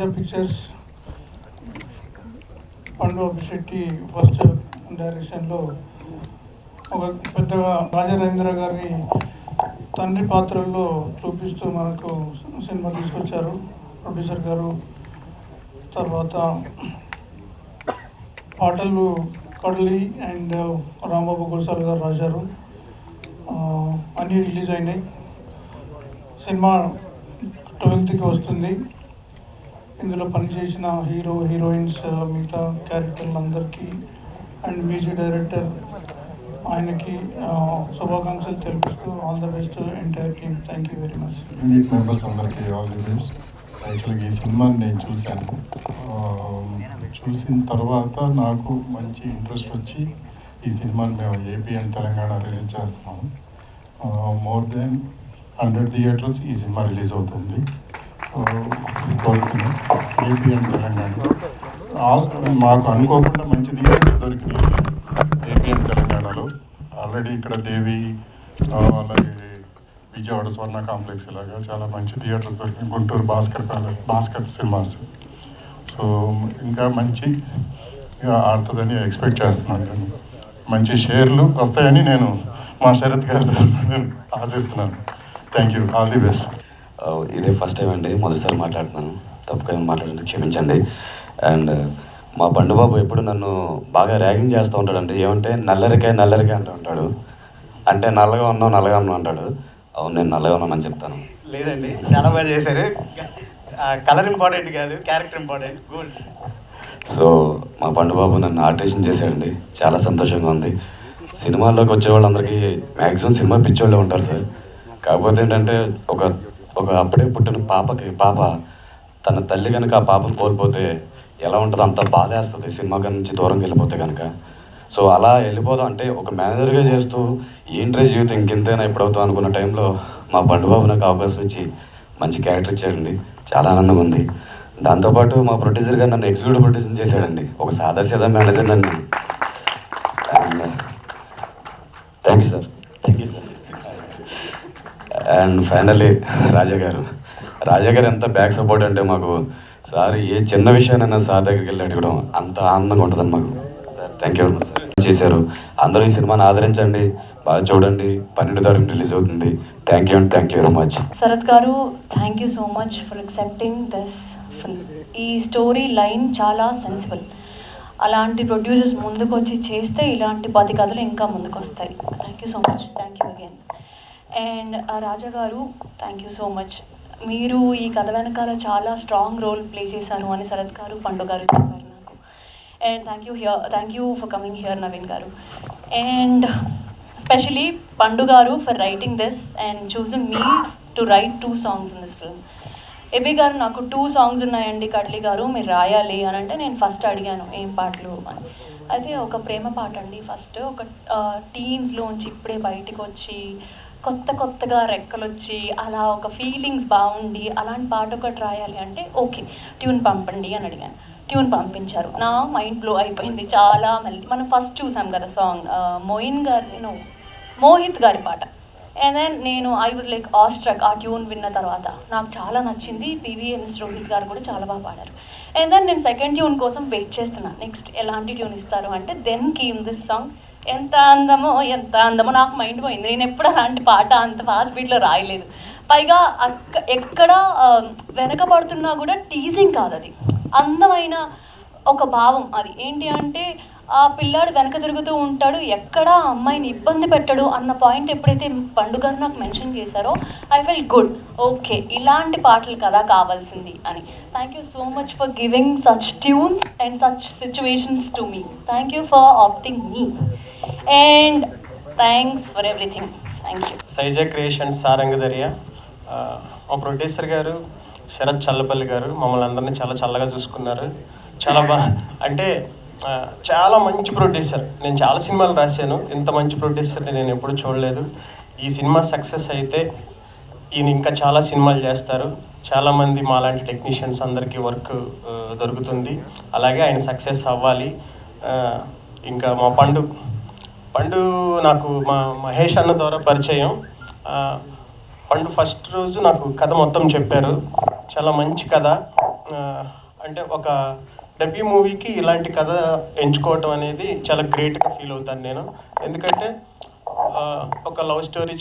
Teja pictures పండు Abhishetti first డైరెక్షన్లో ఒక పెద్దగా రాజారేంద్ర గారిని తండ్రి పాత్రల్లో చూపిస్తూ మనకు సినిమా తీసుకొచ్చారు ప్రొడ్యూసర్ గారు. తర్వాత పాటలు కడలి అండ్ రాంబాబు గోసాల్ గారు రాశారు. అన్నీ రిలీజ్ అయినాయి. సినిమా 12th వస్తుంది. ఇందులో పనిచేసిన హీరో హీరోయిన్స్ మిగతా క్యారెక్టర్లందరికీ అండ్ మ్యూజిక్ డైరెక్టర్ ఆయనకి శుభాకాంక్షలు తెలిపిస్తూ all the best entire team. Thank you very much. Unit members అందరికీ ఆల్ ది బెస్ట్. యాక్చువల్గా ఈ సినిమాని నేను చూశాను. చూసిన తర్వాత నాకు మంచి ఇంట్రెస్ట్ వచ్చి ఈ సినిమాని మేము ఏపీ అండ్ తెలంగాణ రిలీజ్ చేస్తున్నాము. మోర్ దెన్ 100 థియేటర్స్ ఈ సినిమా రిలీజ్ అవుతుంది 12th ఏపీ అండ్ తెలంగాణ. మాకు అనుకోకుండా మంచి థియేటర్స్ దొరికినాయి ఏపీ అండ్ తెలంగాణలో. ఆల్రెడీ ఇక్కడ దేవి, అలాగే విజయవాడ స్వర్ణ కాంప్లెక్స్, ఇలాగా చాలా మంచి థియేటర్స్ దొరికినాయి. గుంటూరు భాస్కర్ సినిమాస్. సో ఇంకా మంచి ఆడుతుందని ఎక్స్పెక్ట్ చేస్తున్నాను. నేను మంచి షేర్లు వస్తాయని నేను మా శరత్ గారితో నేను ఆశిస్తున్నాను. Thank you, all the best. ఇదే ఫస్ట్ టైం అండి, మొదటిసారి మాట్లాడుతున్నాను. తప్పుగా మాట్లాడినందుకు క్షమించండి. అండ్ మా బండుబాబు ఎప్పుడు నన్ను బాగా ర్యాగింగ్ చేస్తూ ఉంటాడండి. ఏమంటే నల్లరికాయ అంటూ ఉంటాడు. అంటే నల్లగా ఉన్నావు అంటాడు. అవును, నేను నల్లగా ఉన్నానని చెప్తాను. లేదండి, చాలా బాగా చేశారు. కలర్ ఇంపార్టెంట్ కాదు, క్యారెక్టర్ ఇంపార్టెంట్. గుడ్. సో మా పండుబాబు నన్ను ఆర్టిషన్ చేశాడండి. చాలా సంతోషంగా ఉంది. సినిమాల్లోకి వచ్చే వాళ్ళందరికీ మ్యాక్సిమం సినిమా పిచ్చోళ్ళే ఉంటారు సార్. కాకపోతే ఏంటంటే ఒక అప్పుడే పుట్టిన పాప తన తల్లి కనుక ఆ పాపను కోల్పోతే ఎలా ఉంటుందో అంత బాధ వేస్తుంది సినిమా నుంచి దూరంగా వెళ్ళిపోతే కనుక. సో అలా వెళ్ళిపోదాం అంటే ఒక మేనేజర్గా చేస్తూ ఏంట్రీ జీవితం ఇంకెంతైనా ఎప్పుడవుతాం అనుకున్న టైంలో మా బండుబాబు నాకు అవకాశం ఇచ్చి మంచి క్యారెక్టర్ ఇచ్చాడండి. చాలా ఆనందంగా ఉంది. దాంతోపాటు మా ప్రొడ్యూసర్ గారు నన్ను ఎగ్జిక్యూటివ్ ప్రొడ్యూసర్ చేశాడండి. ఒక సాదా మేనేజర్ నన్ను. And thank you sir. And finally Raja గారు ఎంత బ్యాక్ సపోర్ట్ అంటే మాకు సార్ ఏ చిన్న విషయానైనా సార్ దగ్గరికి వెళ్ళి అడగడం అంత ఆనందంగా ఉంటుందని మాకు. Sir thank you very much sir. చేశారు. అందరూ ఈ సినిమాని ఆదరించండి, బాగా చూడండి. 12వ తారీఖు రిలీజ్ అవుతుంది. Thank you very much. Sarath గారు, thank you so much for accepting this film. ఈ స్టోరీ లైన్ చాలా సెన్సిబుల్. అలాంటి ప్రొడ్యూసర్స్ ముందుకు వచ్చి చేస్తే ఇలాంటి 10 కథలు ఇంకా ముందుకు వస్తాయి. Thank you so much. Thank you again. And Raja గారు, థ్యాంక్ యూ సో మచ్. మీరు ఈ కథ వెనకాల చాలా స్ట్రాంగ్ రోల్ ప్లే చేశారు అని శరత్ గారు, పండు గారు చెప్పారు నాకు. And thank you for coming here Naveen గారు. అండ్ స్పెషలీ పండు గారు for writing this and choosing me to right 2 songs in this film. AB గారు, నాకు 2 songs ఉన్నాయండి కడలి గారు, మీరు రాయాలి అని అంటే నేను ఫస్ట్ అడిగాను ఏం పాటలు అని. అయితే ఒక ప్రేమ పాట అండి. ఫస్ట్ ఒక టీన్స్లోంచి ఇప్పుడే బయటికి వచ్చి కొత్తగా రెక్కలు వచ్చి అలా ఒక ఫీలింగ్స్ బాగుండి అలాంటి పాట ఒకటి రాయాలి అంటే ఓకే ట్యూన్ పంపండి అని అడిగాను. ట్యూన్ పంపించారు. నా మైండ్ బ్లో అయిపోయింది. చాలా మనం ఫస్ట్ చూసాం కదా సాంగ్, మోహిత్ గారి పాట. And then I was like awestruck ఆ ట్యూన్ విన్న తర్వాత. నాకు చాలా నచ్చింది. పివిఎంఎస్ రోహిత్ గారు కూడా చాలా బాగా పాడారు. అండ్ దెన్ నేను సెకండ్ ట్యూన్ కోసం వెయిట్ చేస్తున్నాను, నెక్స్ట్ ఎలాంటి ట్యూన్ ఇస్తారు అంటే. Then came this song. ఎంత అందమో నాకు మైండ్ పోయింది. నేను ఎప్పుడు అలాంటి పాట అంత ఫాస్ట్ బీట్లో రాయలేదు. పైగా ఎక్కడ వెనకబడుతున్నా కూడా టీజింగ్ కాదు, అది అందమైన ఒక భావం. అది ఏంటి అంటే ఆ పిల్లాడు వెనక తిరుగుతూ ఉంటాడు, ఎక్కడ అమ్మాయిని ఇబ్బంది పెట్టడు అన్న పాయింట్ ఎప్పుడైతే పండుగ నాకు మెన్షన్ చేశారో ఐ ఫెల్ గుడ్. ఓకే, ఇలాంటి పాటలు కదా కావాల్సింది అని. Thank you so much for giving such tunes and such situations to me. Thank you for opting me and thanks for everything. Thank you. Saija creations Sarangadariya, మా ప్రొడ్యూసర్ గారు శరత్ చల్లపల్లి గారు మమ్మల్ని అందరినీ చాలా చల్లగా చూసుకున్నారు. చాలా అంటే చాలా మంచి ప్రొడ్యూసర్. నేను చాలా సినిమాలు రాశాను, ఇంత మంచి ప్రొడ్యూసర్ని నేను ఎప్పుడు చూడలేదు. ఈ సినిమా సక్సెస్ అయితే ఈయన ఇంకా చాలా సినిమాలు చేస్తారు. చాలామంది మాలాంటి టెక్నీషియన్స్ అందరికీ వర్క్ దొరుకుతుంది. అలాగే ఆయన సక్సెస్ అవ్వాలి. ఇంకా మా పండు నాకు మా మహేష్ అన్న ద్వారా పరిచయం. పండు ఫస్ట్ రోజు నాకు కథ మొత్తం చెప్పారు. చాలా మంచి కథ, అంటే ఒక డెబ్యూ మూవీకి ఇలాంటి కథ ఎంచుకోవటం అనేది చాలా గ్రేట్గా ఫీల్ అవుతాను నేను. ఎందుకంటే ఒక లవ్ స్టోరీ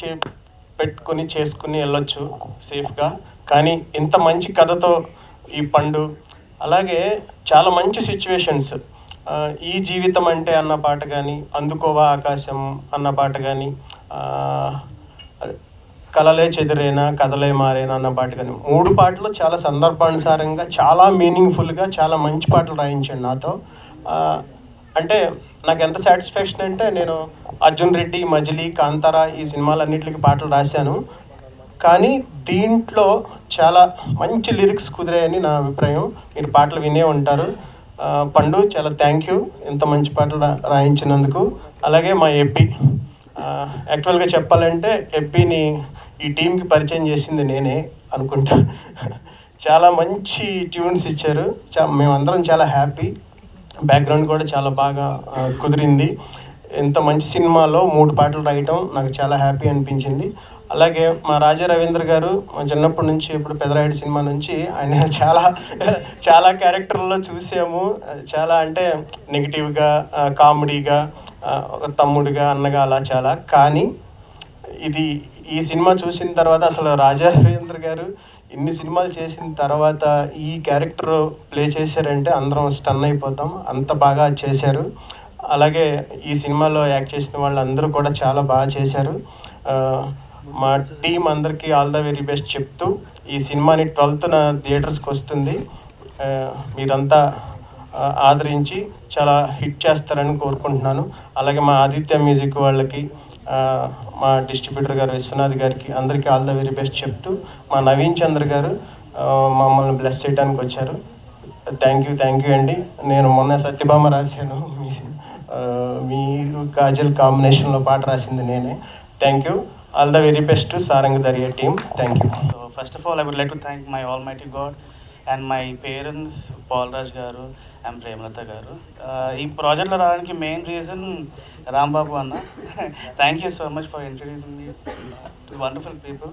పెట్టుకుని చేసుకుని వెళ్ళొచ్చు సేఫ్గా, కానీ ఇంత మంచి కథతో ఈ పండు, అలాగే చాలా మంచి సిచ్యువేషన్స్, ఈ జీవితం అంటే అన్న పాట కానీ, అందుకోవా ఆకాశం అన్న పాట కానీ, కలలే చెదిరేనా కథలే మారేనా అన్న పాట కానీ, 3 పాటలు చాలా సందర్భానుసారంగా చాలా మీనింగ్ఫుల్గా చాలా మంచి పాటలు రాయించండి నాతో. అంటే నాకు ఎంత సాటిస్ఫాక్షన్ అంటే, నేను అర్జున్ రెడ్డి, మజిలీ, కాంతారా ఈ సినిమాలన్నింటికి పాటలు రాశాను, కానీ దీంట్లో చాలా మంచి లిరిక్స్ కుదిరాయని నా అభిప్రాయం. మీరు పాటలు వినే ఉంటారు. పండు చాలా థ్యాంక్ యూ ఇంత మంచి పాటలు రాయించినందుకు. అలాగే మా ఎప్పి, యాక్చువల్గా చెప్పాలంటే ఎప్పిని ఈ టీంకి పరిచయం చేసింది నేనే అనుకుంటా. చాలా మంచి ట్యూన్స్ ఇచ్చారు, మేమందరం చాలా హ్యాపీ. బ్యాక్గ్రౌండ్ కూడా చాలా బాగా కుదిరింది. ఇంత మంచి సినిమాలో 3 పాటలు రాయటం నాకు చాలా హ్యాపీ అనిపించింది. అలాగే మా రాజా రవీంద్ర గారు, మా చిన్నప్పటి నుంచి ఇప్పుడు పెదరాయుడు సినిమా నుంచి ఆయన చాలా క్యారెక్టర్లలో చూసాము. చాలా అంటే నెగిటివ్గా, కామెడీగా, ఒక తమ్ముడిగా, అన్నగా అలా చాలా. కానీ ఈ సినిమా చూసిన తర్వాత అసలు రాజా రవీంద్ర గారు ఇన్ని సినిమాలు చేసిన తర్వాత ఈ క్యారెక్టర్ ప్లే చేశారంటే అందరం స్టన్ అయిపోతాం, అంత బాగా చేశారు. అలాగే ఈ సినిమాలో యాక్ట్ చేసిన వాళ్ళందరూ కూడా చాలా బాగా చేశారు. మా టీం అందరికీ ఆల్ ద వెరీ బెస్ట్ చెప్తూ, ఈ సినిమాని 12th థియేటర్స్కి వస్తుంది. మీరంతా ఆదరించి చాలా హిట్ చేస్తారని కోరుకుంటున్నాను. అలాగే మా ఆదిత్య మ్యూజిక్ వాళ్ళకి, మా డిస్ట్రిబ్యూటర్ గారు విశ్వనాథ్ గారికి అందరికీ ఆల్ ద వెరీ బెస్ట్ చెప్తూ, మా నవీన్ చంద్ర గారు మమ్మల్ని బ్లెస్ చేయడానికి వచ్చారు. థ్యాంక్ యూ అండి. నేను మొన్న సత్యభామ రాశాను, మీరు కాజల్ కాంబినేషన్లో పాట రాసింది నేనే. Thank you. All the very best to Sarang Dariya team. Thank you. First of all, I would like to thank my Almighty God and my parents, Paul Raj garu and Premlata garu. ఈ ప్రాజెక్ట్లో రావడానికి మెయిన్ రీజన్ రాంబాబు అన్న. Thank you so much for introducing me to wonderful people.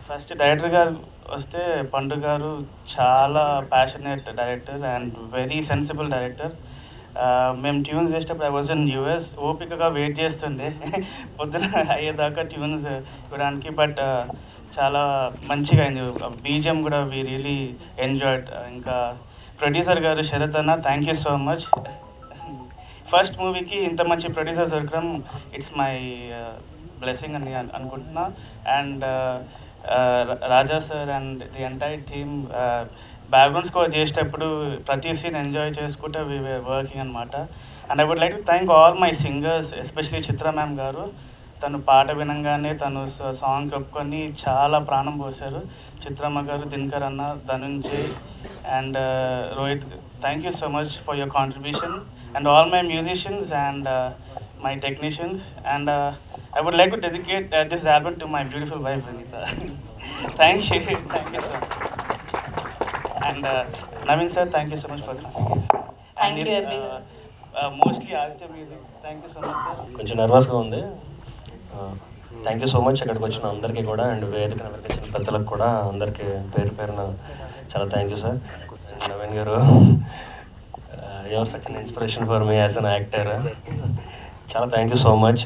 First director గారు వస్తే, పండు గారు చాలా passionate director and very sensible director. మేము ట్యూన్స్ చేసేటప్పుడు ఐ వాజ్ ఇన్ యూఎస్, ఓపికగా వెయిట్ చేస్తుండే పొద్దున అయ్యేదాకా ట్యూన్స్ ఇవ్వడానికి. బట్ చాలా మంచిగా అయింది. బీజిఎం కూడా వీ రియలీ ఎంజాయ్డ్. ఇంకా ప్రొడ్యూసర్ గారు శరత్ అన్న, thank you so much. First మూవీకి ఇంత మంచి ప్రొడ్యూసర్ దొరకడం ఇట్స్ మై బ్లెస్సింగ్ అని అనుకుంటున్నా. And Raja sir and the entire team background score చేసేటప్పుడు ప్రతి సీన్ ఎంజాయ్ చేసుకుంటే వీ వర్కింగ్ అనమాట. And I would like to thank all my singers, especially Chitra ma'am గారు. తను పాట వినంగానే తను సాంగ్ కప్పుకొని చాలా ప్రాణం పోశారు. చిత్రమ్మ గారు, దినకర్ అన్న, Dhanunjay and Rohit, thank you so much for your contribution. And all my musicians and my technicians, and I would like to dedicate this album to my beautiful wife Vinita. Thank you sir. And Naveen sir, thank you so much for coming. Thank you everyone. Mostly Aditya Music, thank you so much sir. కొంచెం నర్వస్గా ఉంది. Thank you so much ఇక్కడికి వచ్చిన అందరికీ కూడా, and వేదిక వచ్చిన పెద్దలకు కూడా అందరికీ పేరున చాలా థ్యాంక్ యూ సార్. నవీన్ గారు, you are such an inspiration for me as an actor. చాలా thank you so much.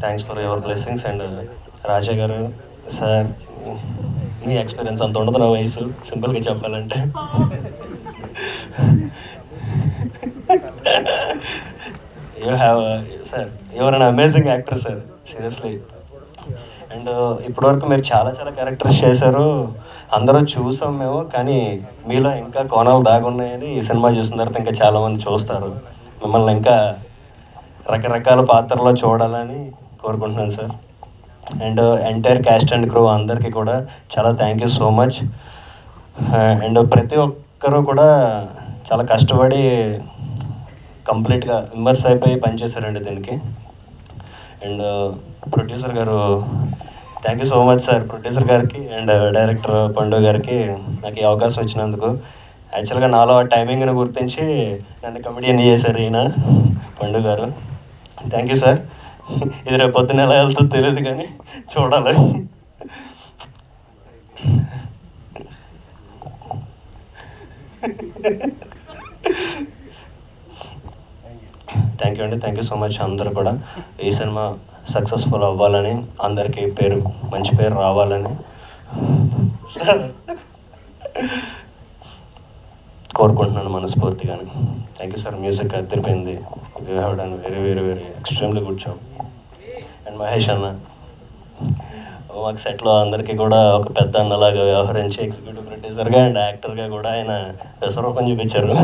Thanks for your blessings. And Raja గారు సార్, మీ ఎక్స్పీరియన్స్ అంత ఉండదు నా వయసు, సింపుల్గా చెప్పాలంటే. You have sir, your an amazing actor sir, seriously. And ఇప్పటివరకు మీరు చాలా క్యారెక్టర్స్ చేశారు, అందరూ చూసాం మేము. కానీ మీలో ఇంకా కోణాలు దాగున్నాయని ఈ సినిమా చూసిన తర్వాత ఇంకా చాలామంది చూస్తారు. మిమ్మల్ని ఇంకా రకరకాల పాత్రలో చూడాలని కోరుకుంటున్నాను sir. And entire caste and crew అందరికీ కూడా చాలా thank you so much. And ప్రతి ఒక్కరూ కూడా చాలా కష్టపడి కంప్లీట్గా ఇమ్మర్స్ అయిపోయి పనిచేశారండి దీనికి. అండ్ ప్రొడ్యూసర్ గారు, thank you so much sir, producer గారికి అండ్ డైరెక్టర్ పండు గారికి నాకు ఈ అవకాశం ఇచ్చినందుకు. యాక్చువల్గా నాలో ఆ టైమింగ్ని గుర్తించి నన్ను కమెడియన్ చేశారు ఈయన పండు గారు. Thank you sir. ఇది రేపు పొద్దున్న ఎలా వెళ్తుందో తెలియదు కానీ చూడాలి. థ్యాంక్ యూ అండి, థ్యాంక్ యూ సో మచ్. అందరూ కూడా ఈ సినిమా సక్సెస్ఫుల్ అవ్వాలని, అందరికీ మంచి పేరు రావాలని కోరుకుంటున్నాను మనస్ఫూర్తిగానే. Thank you sir. మ్యూజిక్ అదిరిపోయింది. You have done very very very extremely good job. And Mahesh అన్న మాకు సెట్లో అందరికీ కూడా ఒక పెద్ద అన్నలాగా వ్యవహరించి ఎగ్జిక్యూటివ్ ప్రొడ్యూసర్గా అండ్ యాక్టర్గా కూడా ఆయన విశ్వరూపం చూపించారు.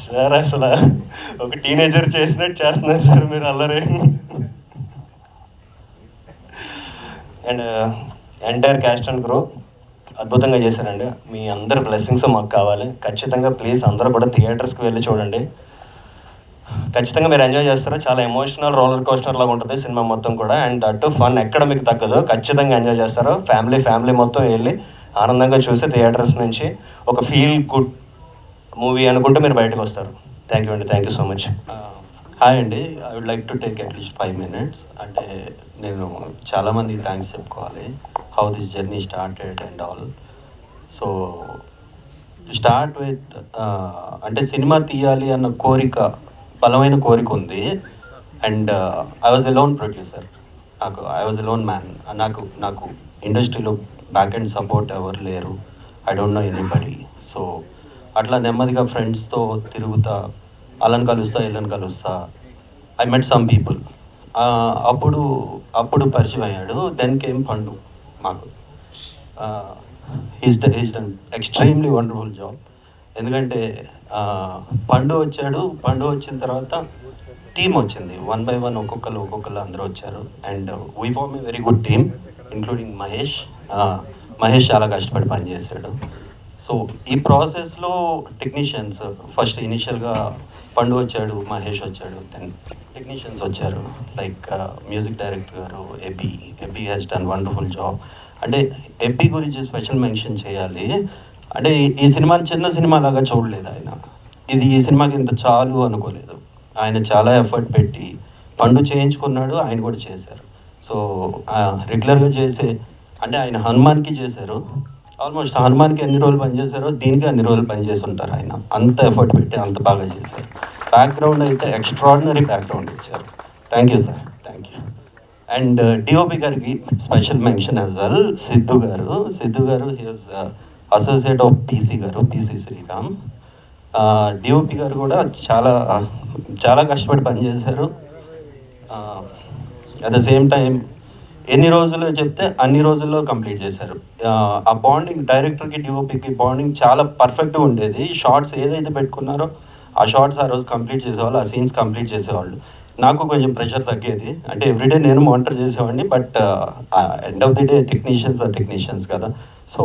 సార్ అసలు ఒక టీనేజర్ చేసినట్టు చేస్తున్నారు సార్ మీరు అల్లరి. And entire caste and crew అద్భుతంగా చేశారండి. మీ అందరి బ్లెస్సింగ్స్ మాకు కావాలి. ఖచ్చితంగా ప్లీజ్ అందరూ కూడా థియేటర్స్కి వెళ్ళి చూడండి. ఖచ్చితంగా మీరు ఎంజాయ్ చేస్తారు. చాలా ఎమోషనల్ రోలర్ కోస్టర్ లాగా ఉంటుంది సినిమా మొత్తం కూడా. అండ్ దట్టు ఫన్ ఎక్కడ మీకు తగ్గదు. ఖచ్చితంగా ఎంజాయ్ చేస్తారు. ఫ్యామిలీ మొత్తం వెళ్ళి ఆనందంగా చూసి థియేటర్స్ నుంచి ఒక ఫీల్ గుడ్ మూవీ అనుకుంటే మీరు బయటకు వస్తారు. థ్యాంక్ యూ అండి, thank you so much. Hi అండి, I would like to take at least 5 minutes. అంటే నేను చాలామందికి థ్యాంక్స్ చెప్పుకోవాలి. How this journey started and all. So start with అంటే సినిమా తీయాలి అన్న బలమైన కోరిక ఉంది. And I was a lone producer. I was a lone man. నాకు ఇండస్ట్రీలో బ్యాక్ అండ్ సపోర్ట్ ఎవరు లేరు. I don't know anybody. So అట్లా నెమ్మదిగా ఫ్రెండ్స్తో తిరుగుతా, వాళ్ళని కలుస్తా, వీళ్ళని కలుస్తా. I met some people. అప్పుడు పరిచయం అయ్యాడు. దెన్ కేమ్ పండు. మాకు he's done extremely wonderful job. ఎందుకంటే పండు వచ్చాడు. పండు వచ్చిన తర్వాత టీం వచ్చింది. 1 by 1 ఒక్కొక్కరు అందరూ వచ్చారు. And we form a very good team including Mahesh. Mahesh చాలా కష్టపడి పనిచేశాడు. సో ఈ ప్రాసెస్లో టెక్నీషియన్స్ ఫస్ట్ ఇనిషియల్గా పండు వచ్చాడు, మహేష్ వచ్చాడు, దెన్ టెక్నీషియన్స్ వచ్చారు. లైక్ మ్యూజిక్ డైరెక్టర్ గారు AB has done wonderful job. అంటే ఎబీ గురించి స్పెషల్ మెన్షన్ చేయాలి. అంటే ఈ సినిమాని చిన్న సినిమా లాగా చూడలేదు ఆయన. ఈ సినిమాకి ఇంత చాలు అనుకోలేదు. ఆయన చాలా ఎఫర్ట్ పెట్టి పండు చేయించుకున్నాడు, ఆయన కూడా చేశారు. సో రెగ్యులర్గా చేసే అంటే ఆయన హనుమాన్కి చేశారు. ఆల్మోస్ట్ హనుమాన్కి ఎన్ని రోజులు పనిచేశారో దీనికి అన్ని రోజులు పనిచేసి ఉంటారు. ఆయన అంత ఎఫర్ట్ పెట్టి అంత బాగా చేశారు. బ్యాక్గ్రౌండ్ అయితే ఎక్స్ట్రాడినరీ బ్యాక్గ్రౌండ్ ఇచ్చారు. Thank you sir, thank you. And DOP గారికి special mention as well. Siddhu గారు he's associate of PC Sreeram. DOP గారు కూడా చాలా కష్టపడి పనిచేశారు. అట్ ద సేమ్ టైం ఎన్ని రోజులు చెప్తే అన్ని రోజుల్లో కంప్లీట్ చేశారు. ఆ బాండింగ్ డైరెక్టర్కి డిఓపికి బాండింగ్ చాలా పర్ఫెక్ట్గా ఉండేది. షార్ట్స్ ఏదైతే పెట్టుకున్నారో ఆ షార్ట్స్ ఆ రోజు కంప్లీట్ చేసేవాళ్ళు, ఆ సీన్స్ కంప్లీట్ చేసేవాళ్ళు. నాకు కొంచెం ప్రెషర్ తగ్గేది. అంటే ఎవ్రీడే నేను మానిటర్ చేసేవాడిని. But end of the day technicians కదా. సో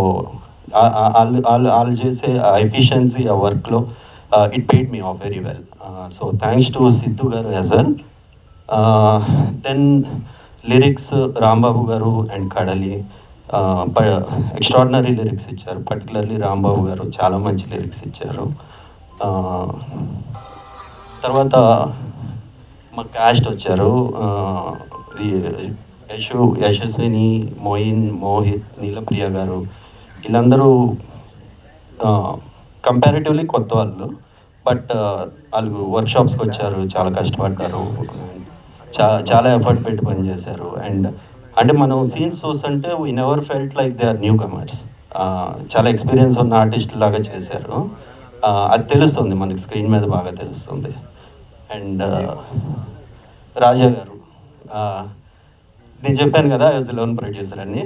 వాళ్ళు చేసే ఆ ఎఫిషియన్సీ ఆ వర్క్లో it paid me of very well. So thanks to Siddhu గారు as well. Then lyrics Rambabu గారు అండ్ కడలి ఎక్స్ట్రాడినరీ లిరిక్స్ ఇచ్చారు. పర్టికులర్లీ రాంబాబు గారు చాలా మంచి లిరిక్స్ ఇచ్చారు. తర్వాత మా క్యాస్ట్ వచ్చారు. యశస్విని, మోహిత్, నీలప్రియ గారు, వీళ్ళందరూ కంపారిటివ్లీ కొత్త వాళ్ళు. బట్ వాళ్ళు వర్క్షాప్స్కి వచ్చారు, చాలా కష్టపడ్డారు, చాలా ఎఫర్ట్ పెట్టి పనిచేశారు. అండ్ అంటే మనం సీన్స్ చూస్తుంటే we never felt like they are newcomers. చాలా ఎక్స్పీరియన్స్ ఉన్న ఆర్టిస్ట్ లాగా చేశారు. అది తెలుస్తుంది మనకి, స్క్రీన్ మీద బాగా తెలుస్తుంది. అండ్ రాజా గారు, నేను చెప్పాను కదా యాజ్ లోన్ ప్రొడ్యూసర్ అని.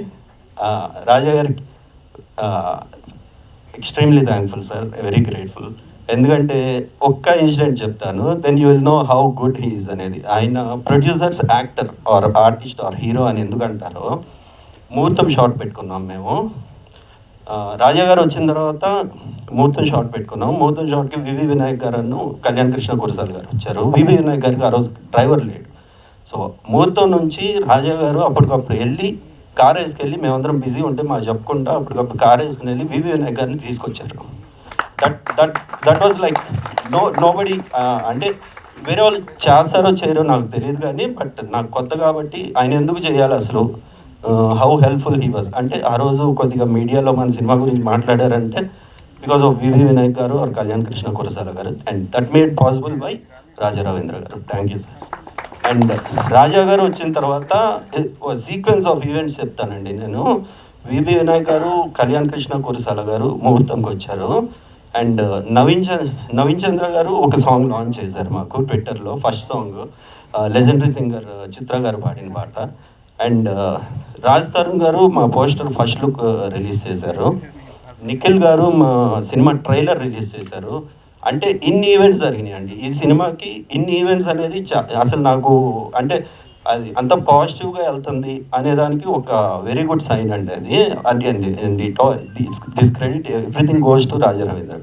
రాజా గారికి extremely thankful sir, very grateful. ఎందుకంటే ఒక్క ఇన్సిడెంట్ చెప్తాను, then you will know how good he is అనేది. ఆయన producers actor or artist or hero అని ఎందుకంటారో, ముహూర్తం షాట్ పెట్టుకున్నాం మేము. రాజా గారు వచ్చిన తర్వాత ముహూర్తం షాట్ పెట్టుకున్నాం. ముహూర్తం షాట్కి వివి వినాయక్ గారు, కళ్యాణ్ కృష్ణ కురసాల గారు వచ్చారు. వివి వినాయక్ గారికి ఆ రోజు డ్రైవర్ లేడు. సో ముహూర్తం నుంచి రాజా గారు అప్పటికప్పుడు వెళ్ళి కార్ వేసుకెళ్ళి, మేమందరం బిజీ ఉంటే మాకు చెప్పకుండా అప్పటికప్పుడు కార్ వేసుకుని వెళ్ళి వివి వినాయక్ గారిని తీసుకొచ్చారు. That was like nobody. అంటే వేరే వాళ్ళు చేస్తారో చేయరో నాకు తెలియదు కానీ బట్ నాకు కొత్త కాబట్టి ఆయన ఎందుకు చేయాలి అసలు, హౌ హెల్ప్ఫుల్ హీ వాజ్. అంటే ఆ రోజు కొద్దిగా మీడియాలో మన సినిమా గురించి మాట్లాడారంటే బికాస్ ఆఫ్ వివి వినాయక్ గారు ఆర్ కళ్యాణ్ కృష్ణ కురసాల గారు, and that made possible by Raja Ravindra గారు. Thank you sir. And Raja గారు వచ్చిన తర్వాత సీక్వెన్స్ ఆఫ్ ఈవెంట్స్ చెప్తానండి నేను. వివి వినాయక్ గారు, కళ్యాణ్ కృష్ణ కురసాల గారు ముహూర్తంకి వచ్చారు. అండ్ నవీన్ చంద్ర గారు ఒక సాంగ్ లాంచ్ చేశారు మాకు ట్విట్టర్లో, ఫస్ట్ సాంగ్ లెజెండరీ సింగర్ చిత్ర గారు పాడిన పాట. అండ్ రాజ్ తరుణ్ గారు మా పోస్టర్ ఫస్ట్ లుక్ రిలీజ్ చేశారు. నిఖిల్ గారు మా సినిమా ట్రైలర్ రిలీజ్ చేశారు. అంటే ఇన్ని ఈవెంట్స్ జరిగినాయి అండి ఈ సినిమాకి. ఇన్ని ఈవెంట్స్ అనేది అసలు నాకు అంటే అది అంత పాజిటివ్గా వెళ్తుంది అనేదానికి ఒక వెరీ గుడ్ సైన్ అండి అది. అండి this credit everything goes to Raja Ravindra.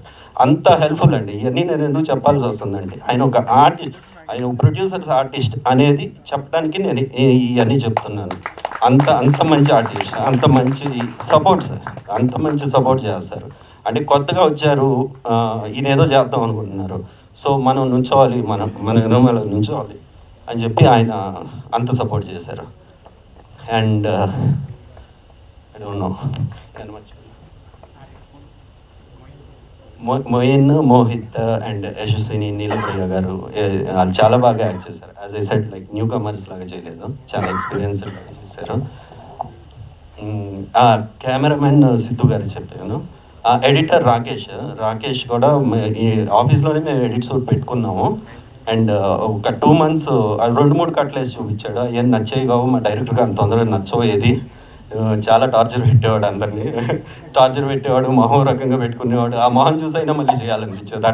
అంత హెల్ప్ఫుల్ అండి. ఇవన్నీ నేను ఎందుకు చెప్పాల్సి వస్తుందండి, ఆయన ఒక ఆర్టిస్ట్, ఆయన ప్రొడ్యూసర్స్ ఆర్టిస్ట్ అనేది చెప్పడానికి నేను ఇవన్నీ చెప్తున్నాను. అంత మంచి ఆర్టిస్ట్, అంత మంచి సపోర్ట్ సార్, అంత మంచి సపోర్ట్ చేస్తారు. అంటే కొత్తగా వచ్చారు, ఈయన ఏదో చేద్దాం అనుకుంటున్నారు, సో మనం నుంచోవాలి, మన ఎనమలో నుంచోవాలి అని చెప్పి ఆయన అంత సపోర్ట్ చేశారు. And I don't know Moin, Mohit and Yashaswini, Neelapriya గారు వాళ్ళు చాలా బాగా యాక్ట్ చేశారు. As I said like newcomers లాగా చేయలేదు, చాలా ఎక్స్పీరియన్స్డ్ లాగా చేశారు. కెమెరామెన్ సిద్ధు గారు చెప్పాను. ఎడిటర్ రాకేష్ కూడా ఈ ఆఫీస్లోనే మేము ఎడిట్ సూట్ పెట్టుకున్నాము. అండ్ ఒక 2 months 2-3 కట్లు వేసి చూపించాడు. ఏం నచ్చేవి కావు, మా డైరెక్టర్గా అంత తొందరగా నచ్చోయేది. చాలా టార్చర్ పెట్టేవాడు, అందరినీ టార్చర్ పెట్టేవాడు, మొహం రకంగా పెట్టుకునేవాడు. ఆ మొహం చూసైనా మళ్ళీ చేయాలనిపించేది,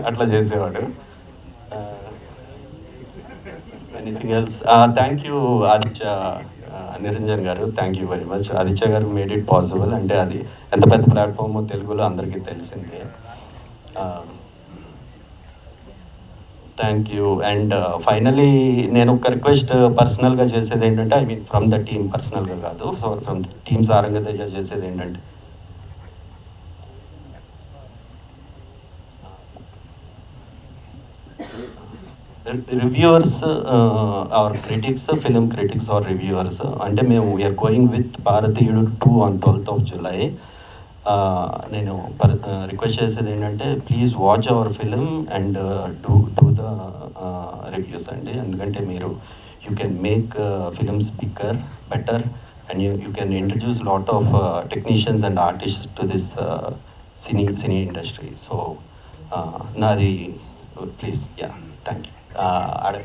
అట్లా చేసేవాడు. Anything else? Thank you Aditya Niranjan గారు, thank you very much. Aditya గారు మేడ్ ఇట్ పాసిబుల్. అంటే అది ఎంత పెద్ద ప్లాట్ఫామ్ తెలుగులో అందరికీ తెలిసిందే. Thank you. అండ్ ఫైనలీ నేను ఒక రిక్వెస్ట్ పర్సనల్గా చేసేది ఏంటంటే, I mean from the team, పర్సనల్గా కాదు, so from team Saranga Teja చేసేది ఏంటంటే, reviewers or critics, film critics or reviewers, అంటే మేము వీఆర్ గోయింగ్ విత్ భారతీయుడు 2 on 12th of July. నేను రిక్వెస్ట్ చేసేది ఏంటంటే, please watch hour film and do the reviews అండి. ఎందుకంటే మీరు you can make films bigger, better, and you can introduce lot of technicians and artist to this cine industry. So నాది please, yeah, thank you.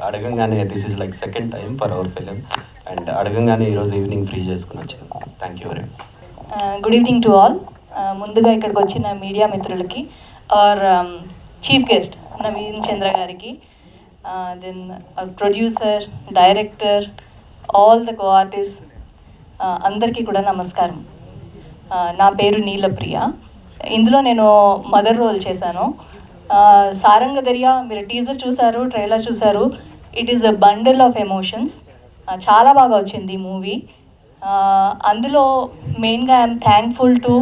అడగంగానే this is like second time for hour film, and అడగంగానే ఈరోజు evening free చేసుకుని వచ్చాను. Thank you very much. Good evening to all. ముందుగా ఇక్కడికి వచ్చిన media మిత్రులకి, our chief guest Naveen Chandra గారికి, then producer, director, all the co-artist, అందరికీ కూడా నమస్కారం. నా పేరు నీలప్రియ. ఇందులో నేను మదర్ రోల్ చేశాను. సారంగ దర్యా, మీరు టీజర్ చూసారు, ట్రైలర్ చూసారు. It is a bundle of emotions. చాలా బాగా వచ్చింది ఈ మూవీ. అందులో మెయిన్గా ఐఎమ్ థ్యాంక్ఫుల్ టు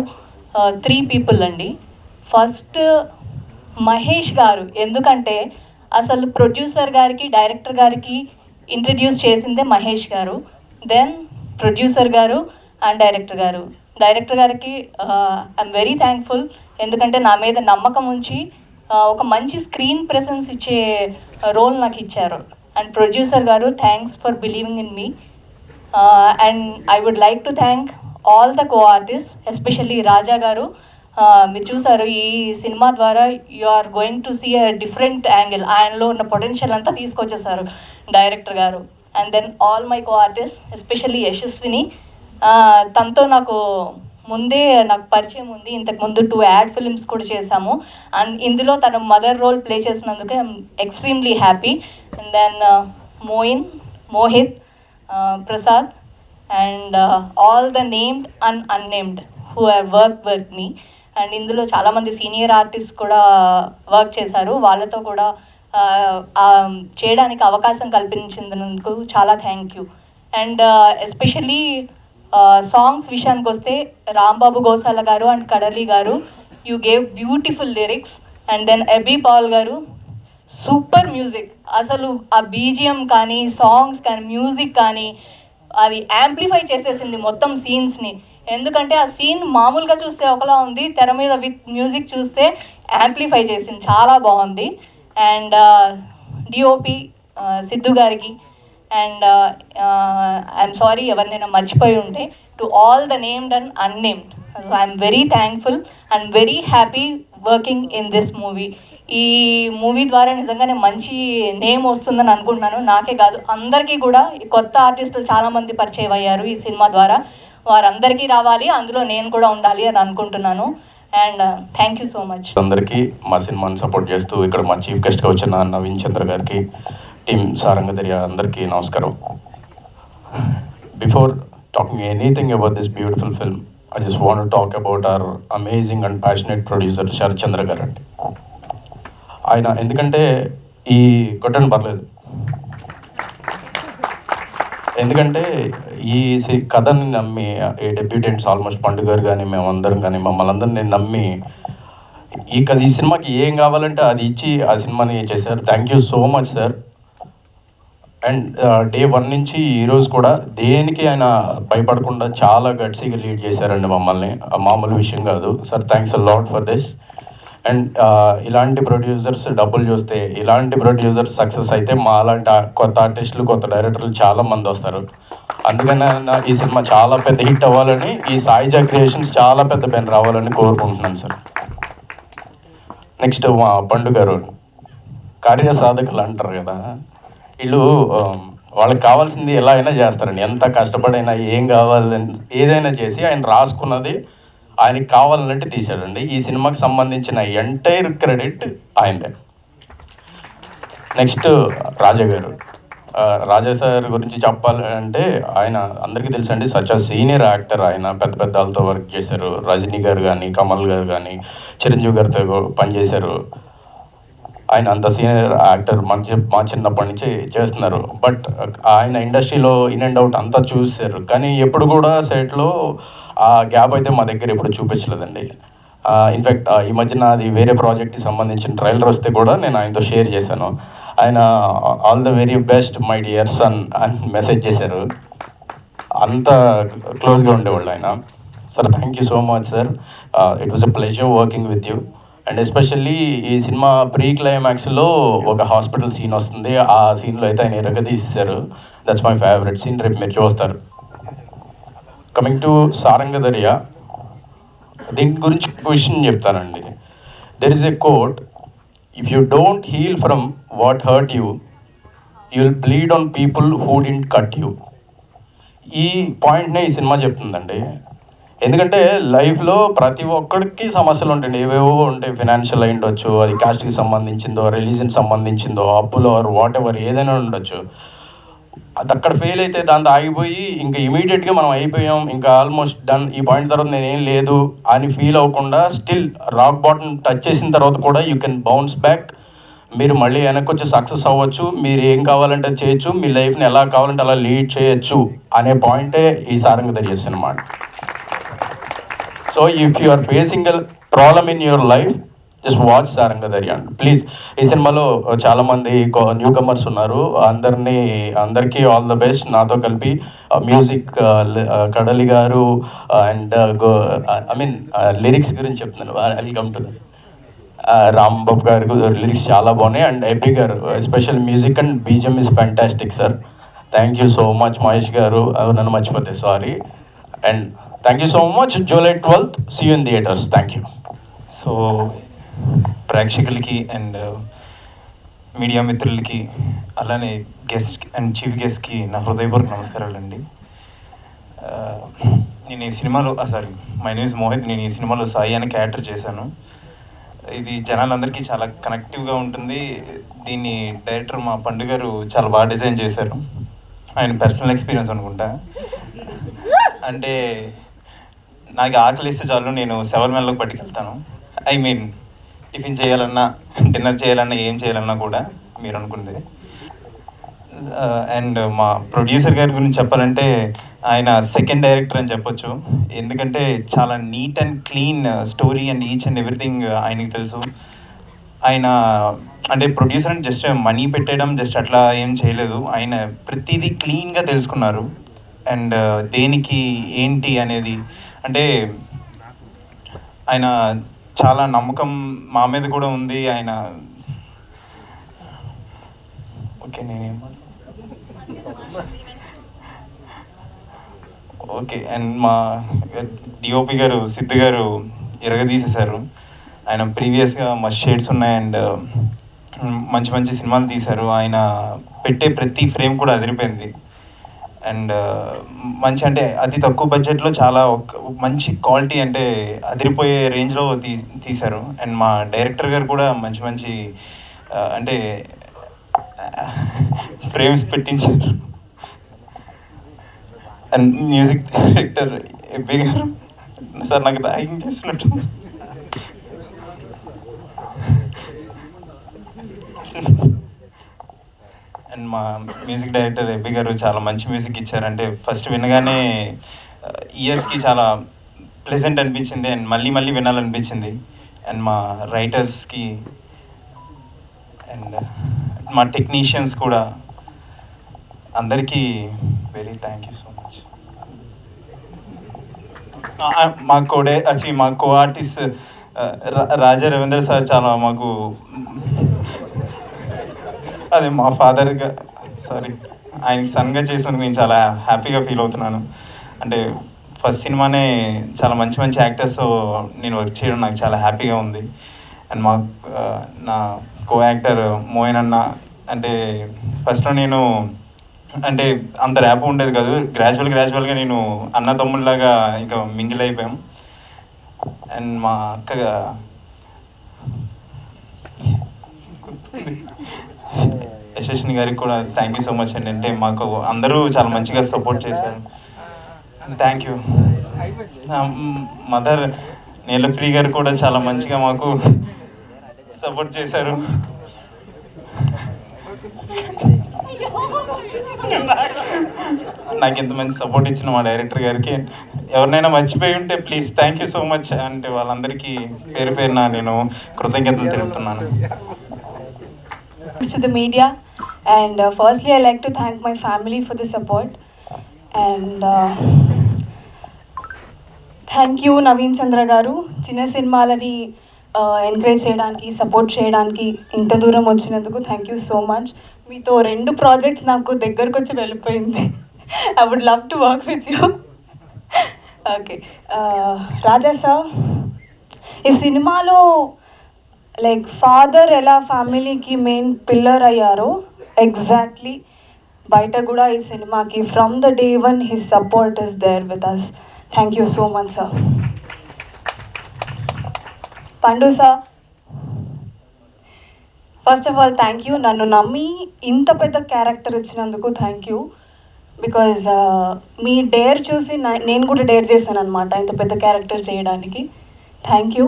3 people అండి. ఫస్ట్ మహేష్ గారు, ఎందుకంటే అసలు ప్రొడ్యూసర్ గారికి, డైరెక్టర్ గారికి ఇంట్రడ్యూస్ చేసిందే మహేష్ గారు. దెన్ ప్రొడ్యూసర్ గారు అండ్ డైరెక్టర్ గారు. డైరెక్టర్ గారికి ఐఎమ్ వెరీ థ్యాంక్ఫుల్, ఎందుకంటే నా మీద నమ్మకం ఉంచి ఒక మంచి స్క్రీన్ ప్రెసెన్స్ ఇచ్చే రోల్ నాకు ఇచ్చారు. అండ్ ప్రొడ్యూసర్ గారు, thanks for believing in me. And I would like to thank all the co-artist, especially Raja గారు. మీరు చూసారు, ఈ సినిమా ద్వారా you are going to see a different angle. ఆయనలో ఉన్న పొటెన్షియల్ అంతా తీసుకొచ్చేసారు డైరెక్టర్ గారు. And then all my co-artist, especially Yashaswini. తనతో నాకు ముందే పరిచయం ఉంది. ఇంతకుముందు 2 ad films కూడా చేశాము. అండ్ ఇందులో తన మదర్ రోల్ ప్లే చేసినందుకు I'm extremely happy. And then Mohit, Prasad, and all the named and unnamed who have work with me. And ఇందులో చాలామంది సీనియర్ ఆర్టిస్ట్ కూడా వర్క్ చేశారు. వాళ్ళతో కూడా చేయడానికి అవకాశం కల్పించినందుకు చాలా thank you. And especially songs విషయానికి వస్తే, రాంబాబు గోసాల గారు అండ్ కడలి గారు, you gave beautiful lyrics. And then AB Paul గారు, సూపర్ మ్యూజిక్. అసలు ఆ బీజిఎం కానీ, సాంగ్స్ కానీ, మ్యూజిక్ కానీ అది యాంప్లిఫై చేసేసింది మొత్తం సీన్స్ని. ఎందుకంటే ఆ సీన్ మామూలుగా చూస్తే ఒకలా ఉంది, తెర మీద విత్ మ్యూజిక్ చూస్తే యాంప్లిఫై చేసింది, చాలా బాగుంది. అండ్ డిఓపి సిద్ధు గారికి, అండ్ ఐఎమ్ సారీ ఎవరినైనా మర్చిపోయి ఉంటే, to all the named and unnamed. So I'm very thankful and very happy working in this movie. ఈ మూవీ ద్వారా నిజంగానే మంచి నేమ్ వస్తుందని అనుకుంటున్నాను. నాకే కాదు, అందరికీ కూడా. ఈ కొత్త ఆర్టిస్టులు చాలామంది పరిచయం అయ్యారు ఈ సినిమా ద్వారా, వారందరికీ రావాలి, అందులో నేను కూడా ఉండాలి అని అనుకుంటున్నాను. And thank you so much. అందరికీ మా సినిమాని సపోర్ట్ చేస్తూ ఇక్కడ మా చీఫ్ గెస్ట్గా వచ్చిన నవీన్ చంద్ర గారికి, టీమ్ సారంగ దర్యా అందరికీ నమస్కారం. Before talking anything about this beautiful film, I just want to talk about our amazing and passionate producer Sarath Chandra గారు అండి. ఆయన ఎందుకంటే ఈ కొట్టని పర్లేదు, ఎందుకంటే ఈ కథని నమ్మి ఈ డెబ్యూటెంట్స్ ఆల్మోస్ట్ పండుగ గారు కానీ మేమందరం కానీ మమ్మల్ని అందరినీ నమ్మి ఈ సినిమాకి ఏం కావాలంటే అది ఇచ్చి ఆ సినిమాని చేశారు. Thank you so much sir. And day 1 నుంచి ఈరోజు కూడా దేనికి ఆయన భయపడకుండా చాలా గట్సీగా లీడ్ చేశారండి మమ్మల్ని, మామూలు విషయం కాదు sir. Thanks a lot for this. And ఇలాంటి ప్రొడ్యూసర్స్ డబ్బులు చూస్తే, ఇలాంటి ప్రొడ్యూసర్స్ సక్సెస్ అయితే మా అలాంటి కొత్త ఆర్టిస్టులు, కొత్త డైరెక్టర్లు చాలా మంది వస్తారు. అందుకని ఈ సినిమా చాలా పెద్ద హిట్ అవ్వాలని, ఈ సాయిజా క్రియేషన్స్ చాలా పెద్ద పెన్ రావాలని కోరుకుంటున్నాను సార్. నెక్స్ట్ మా పండు గారు కార్యసాధకులు అంటారు కదా, వీళ్ళు వాళ్ళకి కావాల్సింది ఎలా అయినా చేస్తారండి. ఎంత కష్టపడైనా ఏం కావాలని ఏదైనా చేసి ఆయన రాసుకున్నది ఆయనకి కావాలన్నట్టు తీశాడండి. ఈ సినిమాకి సంబంధించిన ఎంటైర్ క్రెడిట్ ఆయనదే. నెక్స్ట్ రాజా గారు, రాజా సార్ గురించి చెప్పాలంటే ఆయన అందరికీ తెలుసండి, సచ్ ఆ సీనియర్ యాక్టర్. ఆయన పెద్ద పెద్ద వాళ్ళతో వర్క్ చేశారు. రజనీ గారు కానీ, కమల్ గారు కానీ, చిరంజీవి గారితో పనిచేశారు. ఆయన అంత సీనియర్ యాక్టర్, మా చిన్నప్పటి నుంచి చేస్తున్నారు. బట్ ఆయన ఇండస్ట్రీలో ఇన్ అండ్ అవుట్ అంతా చూశారు, కానీ ఎప్పుడు కూడా సెట్లో ఆ గ్యాప్ అయితే మా దగ్గర ఎప్పుడు చూపించలేదండి. ఇన్ఫ్యాక్ట్ ఈ మధ్యన అది వేరే ప్రాజెక్ట్కి సంబంధించిన ట్రైలర్ వస్తే కూడా నేను ఆయనతో షేర్ చేశాను. ఆయన all the very best my dear son అని మెసేజ్ చేశారు. అంత క్లోజ్గా ఉండేవాళ్ళు ఆయన. Sir thank you so much sir. It was a pleasure working with you. And especially ఈ సినిమా ప్రీ క్లైమాక్స్లో ఒక హాస్పిటల్ సీన్ వస్తుంది. ఆ సీన్లో అయితే ఆయన ఎరగదీశారు. That's my favourite scene. రేపు మీరు చూస్తారు. కమింగ్ టు సారంగ దర్యా, దీని గురించి క్వశ్చన్ చెప్తానండి. There is a quote, if you don't heal from what hurt you, you will bleed on people who didn't cut you. ఈ పాయింట్నే ఈ సినిమా చెప్తుందండి. ఎందుకంటే లైఫ్లో ప్రతి ఒక్కడికి సమస్యలు ఉంటాయండి, ఏవేవో ఉంటాయి. ఫినాన్షియల్ అయి ఉండొచ్చు, అది కాస్ట్కి సంబంధించిందో, రిలీజన్ సంబంధించిందో, అప్పులో ఆర్ వాట్ ఎవర్ ఏదైనా ఉండొచ్చు. అది అక్కడ ఫెయిల్ అయితే దాంతో ఆగిపోయి ఇంకా ఇమీడియట్గా మనం అయిపోయాం, ఇంకా ఆల్మోస్ట్ డన్, ఈ పాయింట్ తర్వాత నేనేం లేదు అని ఫీల్ అవ్వకుండా స్టిల్ రాక్ బాటమ్ టచ్ చేసిన తర్వాత కూడా యూ కెన్ బౌన్స్ బ్యాక్. మీరు మళ్ళీ వెనక్కి వచ్చి సక్సెస్ అవ్వచ్చు, మీరు ఏం కావాలంటే చేయొచ్చు, మీ లైఫ్ని ఎలా కావాలంటే అలా లీడ్ చేయొచ్చు అనే పాయింటే ఈ Saranga Dariya cinema. So if you are facing a problem in your life, just watch Saranga Dariya అండి ప్లీజ్. ఈ సినిమాలో చాలామంది న్యూ కమర్స్ ఉన్నారు. అందరికీ ఆల్ ద బెస్ట్. నాతో కలిపి మ్యూజిక్ కడలి గారు అండ్ లిరిక్స్ గురించి చెప్తున్నాను. వెల్కమ్ టు రాంబాబు గారు లిరిక్స్ చాలా బాగున్నాయి. అండ్ ఎపి గారు special music and BGM is fantastic sir. Thank you so much Mahesh గారు, నన్ను మర్చిపోతే sorry. And thank you so much. July 12th, see you in theaters. Thank you. So ప్రేక్షకులకి and media మిత్రులకి, అలానే guest and chief గెస్ట్కి నా హృదయపూర్వక నమస్కారాలు అండి. నేను ఈ సినిమాలో మై నేమ్ ఇస్ మోహిత్. నేను ఈ సినిమాలో సాయి అనే క్యారెక్టర్ చేశాను. ఇది జనాలందరికీ చాలా కనెక్టివ్గా ఉంటుంది. దీన్ని డైరెక్టర్ మా పండు గారు చాలా బాగా డిజైన్ చేశారు. ఆయన పర్సనల్ ఎక్స్పీరియన్స్ అనుకుంటా. అంటే నాకు ఆకలిస్తే చాలు, నేను శబరిమలలోకి పట్టుకెళ్తాను. ఐ మీన్ టిఫిన్ చేయాలన్నా, డిన్నర్ చేయాలన్నా, ఏం చేయాలన్నా కూడా మీరు అనుకుంది. అండ్ మా ప్రొడ్యూసర్ గారి గురించి చెప్పాలంటే ఆయన సెకండ్ డైరెక్టర్ అని చెప్పొచ్చు. ఎందుకంటే చాలా neat and clean story and each and everything ఆయనకి తెలుసు. ఆయన అంటే ప్రొడ్యూసర్ అని జస్ట్ మనీ పెట్టేయడం జస్ట్ అట్లా ఏం చేయలేదు. ఆయన ప్రతిదీ క్లీన్గా తెలుసుకున్నారు. అండ్ దేనికి ఏంటి అనేది అంటే ఆయన చాలా నమ్మకం మా మీద కూడా ఉంది. ఆయన ఓకే ఓకే అండ్ మా డిఓపి గారు సిద్ధు గారు ఎరగదీసేశారు. ఆయన ప్రీవియస్గా మస్ట్ షేడ్స్ ఉన్నాయి అండ్ మంచి మంచి సినిమాలు తీశారు. ఆయన పెట్టే ప్రతి ఫ్రేమ్ కూడా అదిరిపోయింది. అండ్ మంచి అంటే అతి తక్కువ బడ్జెట్లో చాలా మంచి క్వాలిటీ అంటే అదిరిపోయే రేంజ్లో తీశారు. అండ్ మా డైరెక్టర్ గారు కూడా మంచి మంచి అంటే ఫ్రేమ్స్ పెట్టించారు. అండ్ మ్యూజిక్ డైరెక్టర్ ఎబ్బి గారు సార్ నాకు డ్రాయింగ్ చేస్తున్నట్టు అండ్ మా మ్యూజిక్ డైరెక్టర్ ఎబ్బి గారు చాలా మంచి మ్యూజిక్ ఇచ్చారంటే ఫస్ట్ వినగానే ఇయర్స్కి చాలా ప్లెజెంట్ అనిపించింది అండ్ మళ్ళీ మళ్ళీ వినాలనిపించింది. అండ్ మా రైటర్స్కి అండ్ మా టెక్నీషియన్స్ కూడా అందరికీ very thank you so much. మా co artist Raja Ravindra sir చాలా మాకు అదే మా ఫాదర్గా సారీ ఆయనకి సన్గా చేసినందుకు నేను చాలా హ్యాపీగా ఫీల్ అవుతున్నాను. అంటే ఫస్ట్ సినిమానే చాలా మంచి మంచి యాక్టర్స్ నేను వర్క్ చేయడం నాకు చాలా హ్యాపీగా ఉంది. అండ్ నా కో యాక్టర్ మోయిన్ అన్న అంటే ఫస్ట్లో నేను అంటే అంత ర్యాప్ ఉండేది కాదు. గ్రాడ్యువల్గా నేను అన్న తమ్ముళ్ళలాగా ఇంకా మింగిల్ అయిపోయాం. అండ్ మా అక్కగా యశస్విని గారికి కూడా థ్యాంక్ యూ సో మచ్ అండి. అంటే మాకు అందరూ చాలా మంచిగా సపోర్ట్ చేశారు. Thank you. మదర్ నీలప్రియ గారు కూడా చాలా మంచిగా మాకు సపోర్ట్ చేశారు. నాకు ఇంత మంచి సపోర్ట్ ఇచ్చిన మా డైరెక్టర్ గారికి ఎవరినైనా మర్చిపోయి ఉంటే please thank you so much. అంటే వాళ్ళందరికీ పేరు పేరున నేను కృతజ్ఞతలు తెలుపుతున్నాను. To the media and firstly I like to thank my family for the support and thank you Naveen Chandra garu chinna cinemaలని encourage చేయడానికి సపోర్ట్ చేయడానికి ఇంత దూరం వచ్చినందుకు థ్యాంక్ యూ సో మచ్. మీతో 2 ప్రాజెక్ట్స్ నాకు దగ్గరకు వచ్చి వెళ్ళిపోయింది. I would love to work with you. Okay, Raja sir ఈ సినిమాలో లైక్ ఫాదర్ ఎలా ఫ్యామిలీకి మెయిన్ పిల్లర్ అయ్యారో ఎగ్జాక్ట్లీ బయట కూడా ఈ సినిమాకి from the day one his support is there with us. Thank you so much sir. Pandu sir first of all thank you. నన్ను నమ్మి ఇంత పెద్ద క్యారెక్టర్ ఇచ్చినందుకు థ్యాంక్ యూ. బికాజ్ మీ డేర్ చూసి నేను కూడా డేర్ చేశాను అనమాట ఇంత పెద్ద క్యారెక్టర్ చేయడానికి. Thank you.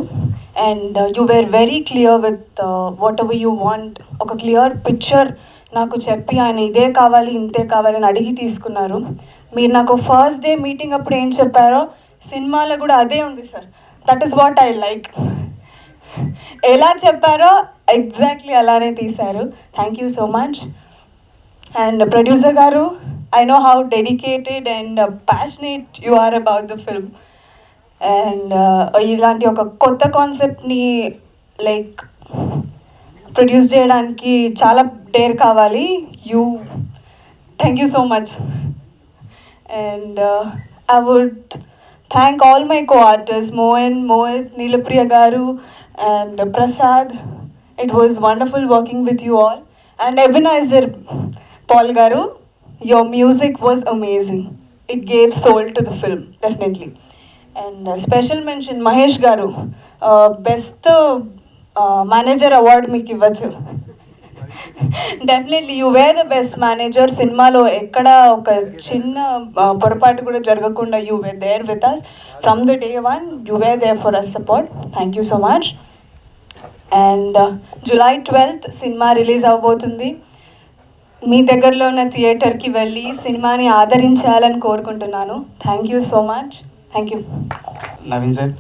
And you were very clear with whatever you want. ఒక క్లియర్ పిక్చర్ నాకు చెప్పి ఆయన ఇదే కావాలి ఇంతే కావాలి అని అడిగి తీసుకున్నారు. మీరు నాకు ఫస్ట్ డే మీటింగ్ అప్పుడు ఏం చెప్పారో సినిమాలో కూడా అదే ఉంది sir. That is what I like. ఎలా చెప్పారో ఎగ్జాక్ట్లీ అలానే తీశారు. Thank you so much. And producer గారు I know how dedicated and passionate you are about the film. And ఇలాంటి ఒక కొత్త కాన్సెప్ట్ని లైక్ ప్రొడ్యూస్ చేయడానికి చాలా డేర్ కావాలి. Thank you so much. And I would thank all my co artist Mohit, Neelapriya గారు and Prasad. It was wonderful working with you all. And Ebenezer Paul గారు, your music was amazing. It gave soul to the film, definitely. And special mention Mahesh garu, best manager award meeku ivvachu. Definitely you were the best manager. సినిమాలో ఎక్కడ ఒక చిన్న పొరపాటు కూడా జరగకుండా you were there with us from the day one. You were there for us support. Thank you so much. And July 12th సినిమా release అవబోతుంది. మీ దగ్గరలో ఉన్న థియేటర్కి వెళ్ళి సినిమాని ఆదరించాలని కోరుకుంటున్నాను. Thank you so much. Thank you. Naveen sir,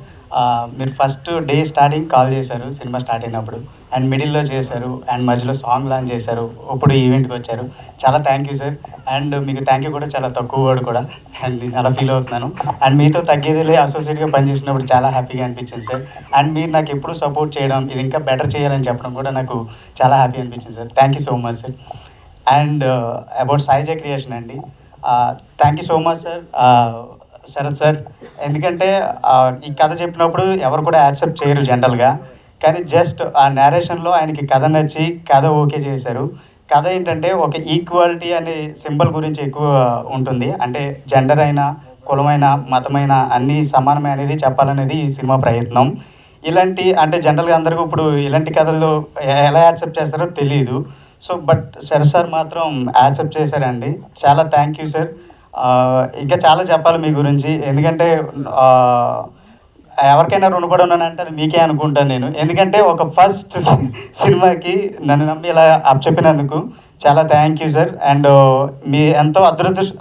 మీరు ఫస్ట్ డే స్టార్టింగ్ కాల్ చేశారు సినిమా స్టార్ట్ అయినప్పుడు. అండ్ మిడిల్లో చేశారు అండ్ మధ్యలో సాంగ్ లాంచ్ చేశారు, ఇప్పుడు ఈవెంట్కి వచ్చారు. చాలా థ్యాంక్ యూ సార్. అండ్ మీకు థ్యాంక్ యూ కూడా చాలా తక్కువ వర్డ్ కూడా, అండ్ నేను అలా ఫీల్ అవుతున్నాను. అండ్ మీతో తగ్గేదిలే అసోసియేట్గా పనిచేసినప్పుడు చాలా హ్యాపీగా అనిపించింది సార్. అండ్ మీరు నాకు ఎప్పుడు సపోర్ట్ చేయడం, ఇది ఇంకా బెటర్ చేయాలని చెప్పడం కూడా నాకు చాలా హ్యాపీ అనిపించింది sir. Thank you so much sir. And about Saija creation అండి, thank you so much sir, Sarath sir. ఎందుకంటే ఈ కథ చెప్పినప్పుడు ఎవరు కూడా యాక్సెప్ట్ చేయరు జనరల్గా, కానీ జస్ట్ ఆ నేరేషన్లో ఆయనకి కథ నచ్చి కథ ఓకే చేశారు. కథ ఏంటంటే ఒక ఈక్వాలిటీ అనే సింబల్ గురించి ఎక్కువ ఉంటుంది, అంటే జెండర్ అయినా కులమైన మతమైన అన్నీ సమానమే అనేది చెప్పాలనేది ఈ సినిమా ప్రయత్నం. ఇలాంటి అంటే జనరల్గా అందరికీ ఇప్పుడు ఇలాంటి కథలు ఎలా యాక్సెప్ట్ చేస్తారో తెలియదు. సో బట్ శరత్ సార్ మాత్రం యాక్సెప్ట్ చేశారండి. చాలా థ్యాంక్ యూ సార్. ఇంకా చాలా చెప్పాలి మీ గురించి, ఎందుకంటే ఎవరికైనా రుణపడి ఉన్నానంటే అది మీకే అనుకుంటాను నేను. ఎందుకంటే ఒక ఫస్ట్ సినిమాకి నన్ను నమ్మి ఇలా చెప్పినందుకు చాలా థ్యాంక్ యూ సార్. అండ్ మీ ఎంతో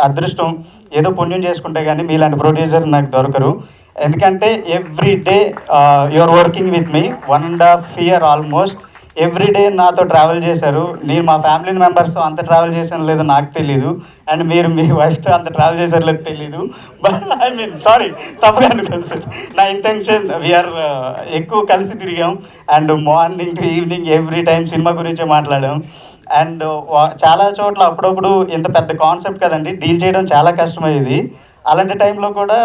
అదృష్టం, ఏదో పుణ్యం చేసుకుంటే కానీ మీలాంటి ప్రొడ్యూసర్ నాకు దొరకరు. ఎందుకంటే every day you're working with me 1.5 year almost. Every day నాతో ట్రావెల్ చేశారు. నేను మా ఫ్యామిలీ మెంబర్స్తో అంత ట్రావెల్ చేశాను లేదో నాకు తెలీదు, అండ్ మీరు మీ వైఫ్తో అంత ట్రావెల్ చేశారు లేదో తెలీదు. బట్ ఐ మీన్ సారీ, తప్పుగా అనుకోండి సార్. నా ఇంటెన్షన్ వీఆర్ ఎక్కువ కలిసి తిరిగాం, and morning to evening every time cinema గురించే మాట్లాడాం. అండ్ చాలా చోట్ల అప్పుడప్పుడు ఇంత పెద్ద కాన్సెప్ట్ కదండి, డీల్ చేయడం చాలా కష్టమయ్యేది. అలాంటి టైంలో కూడా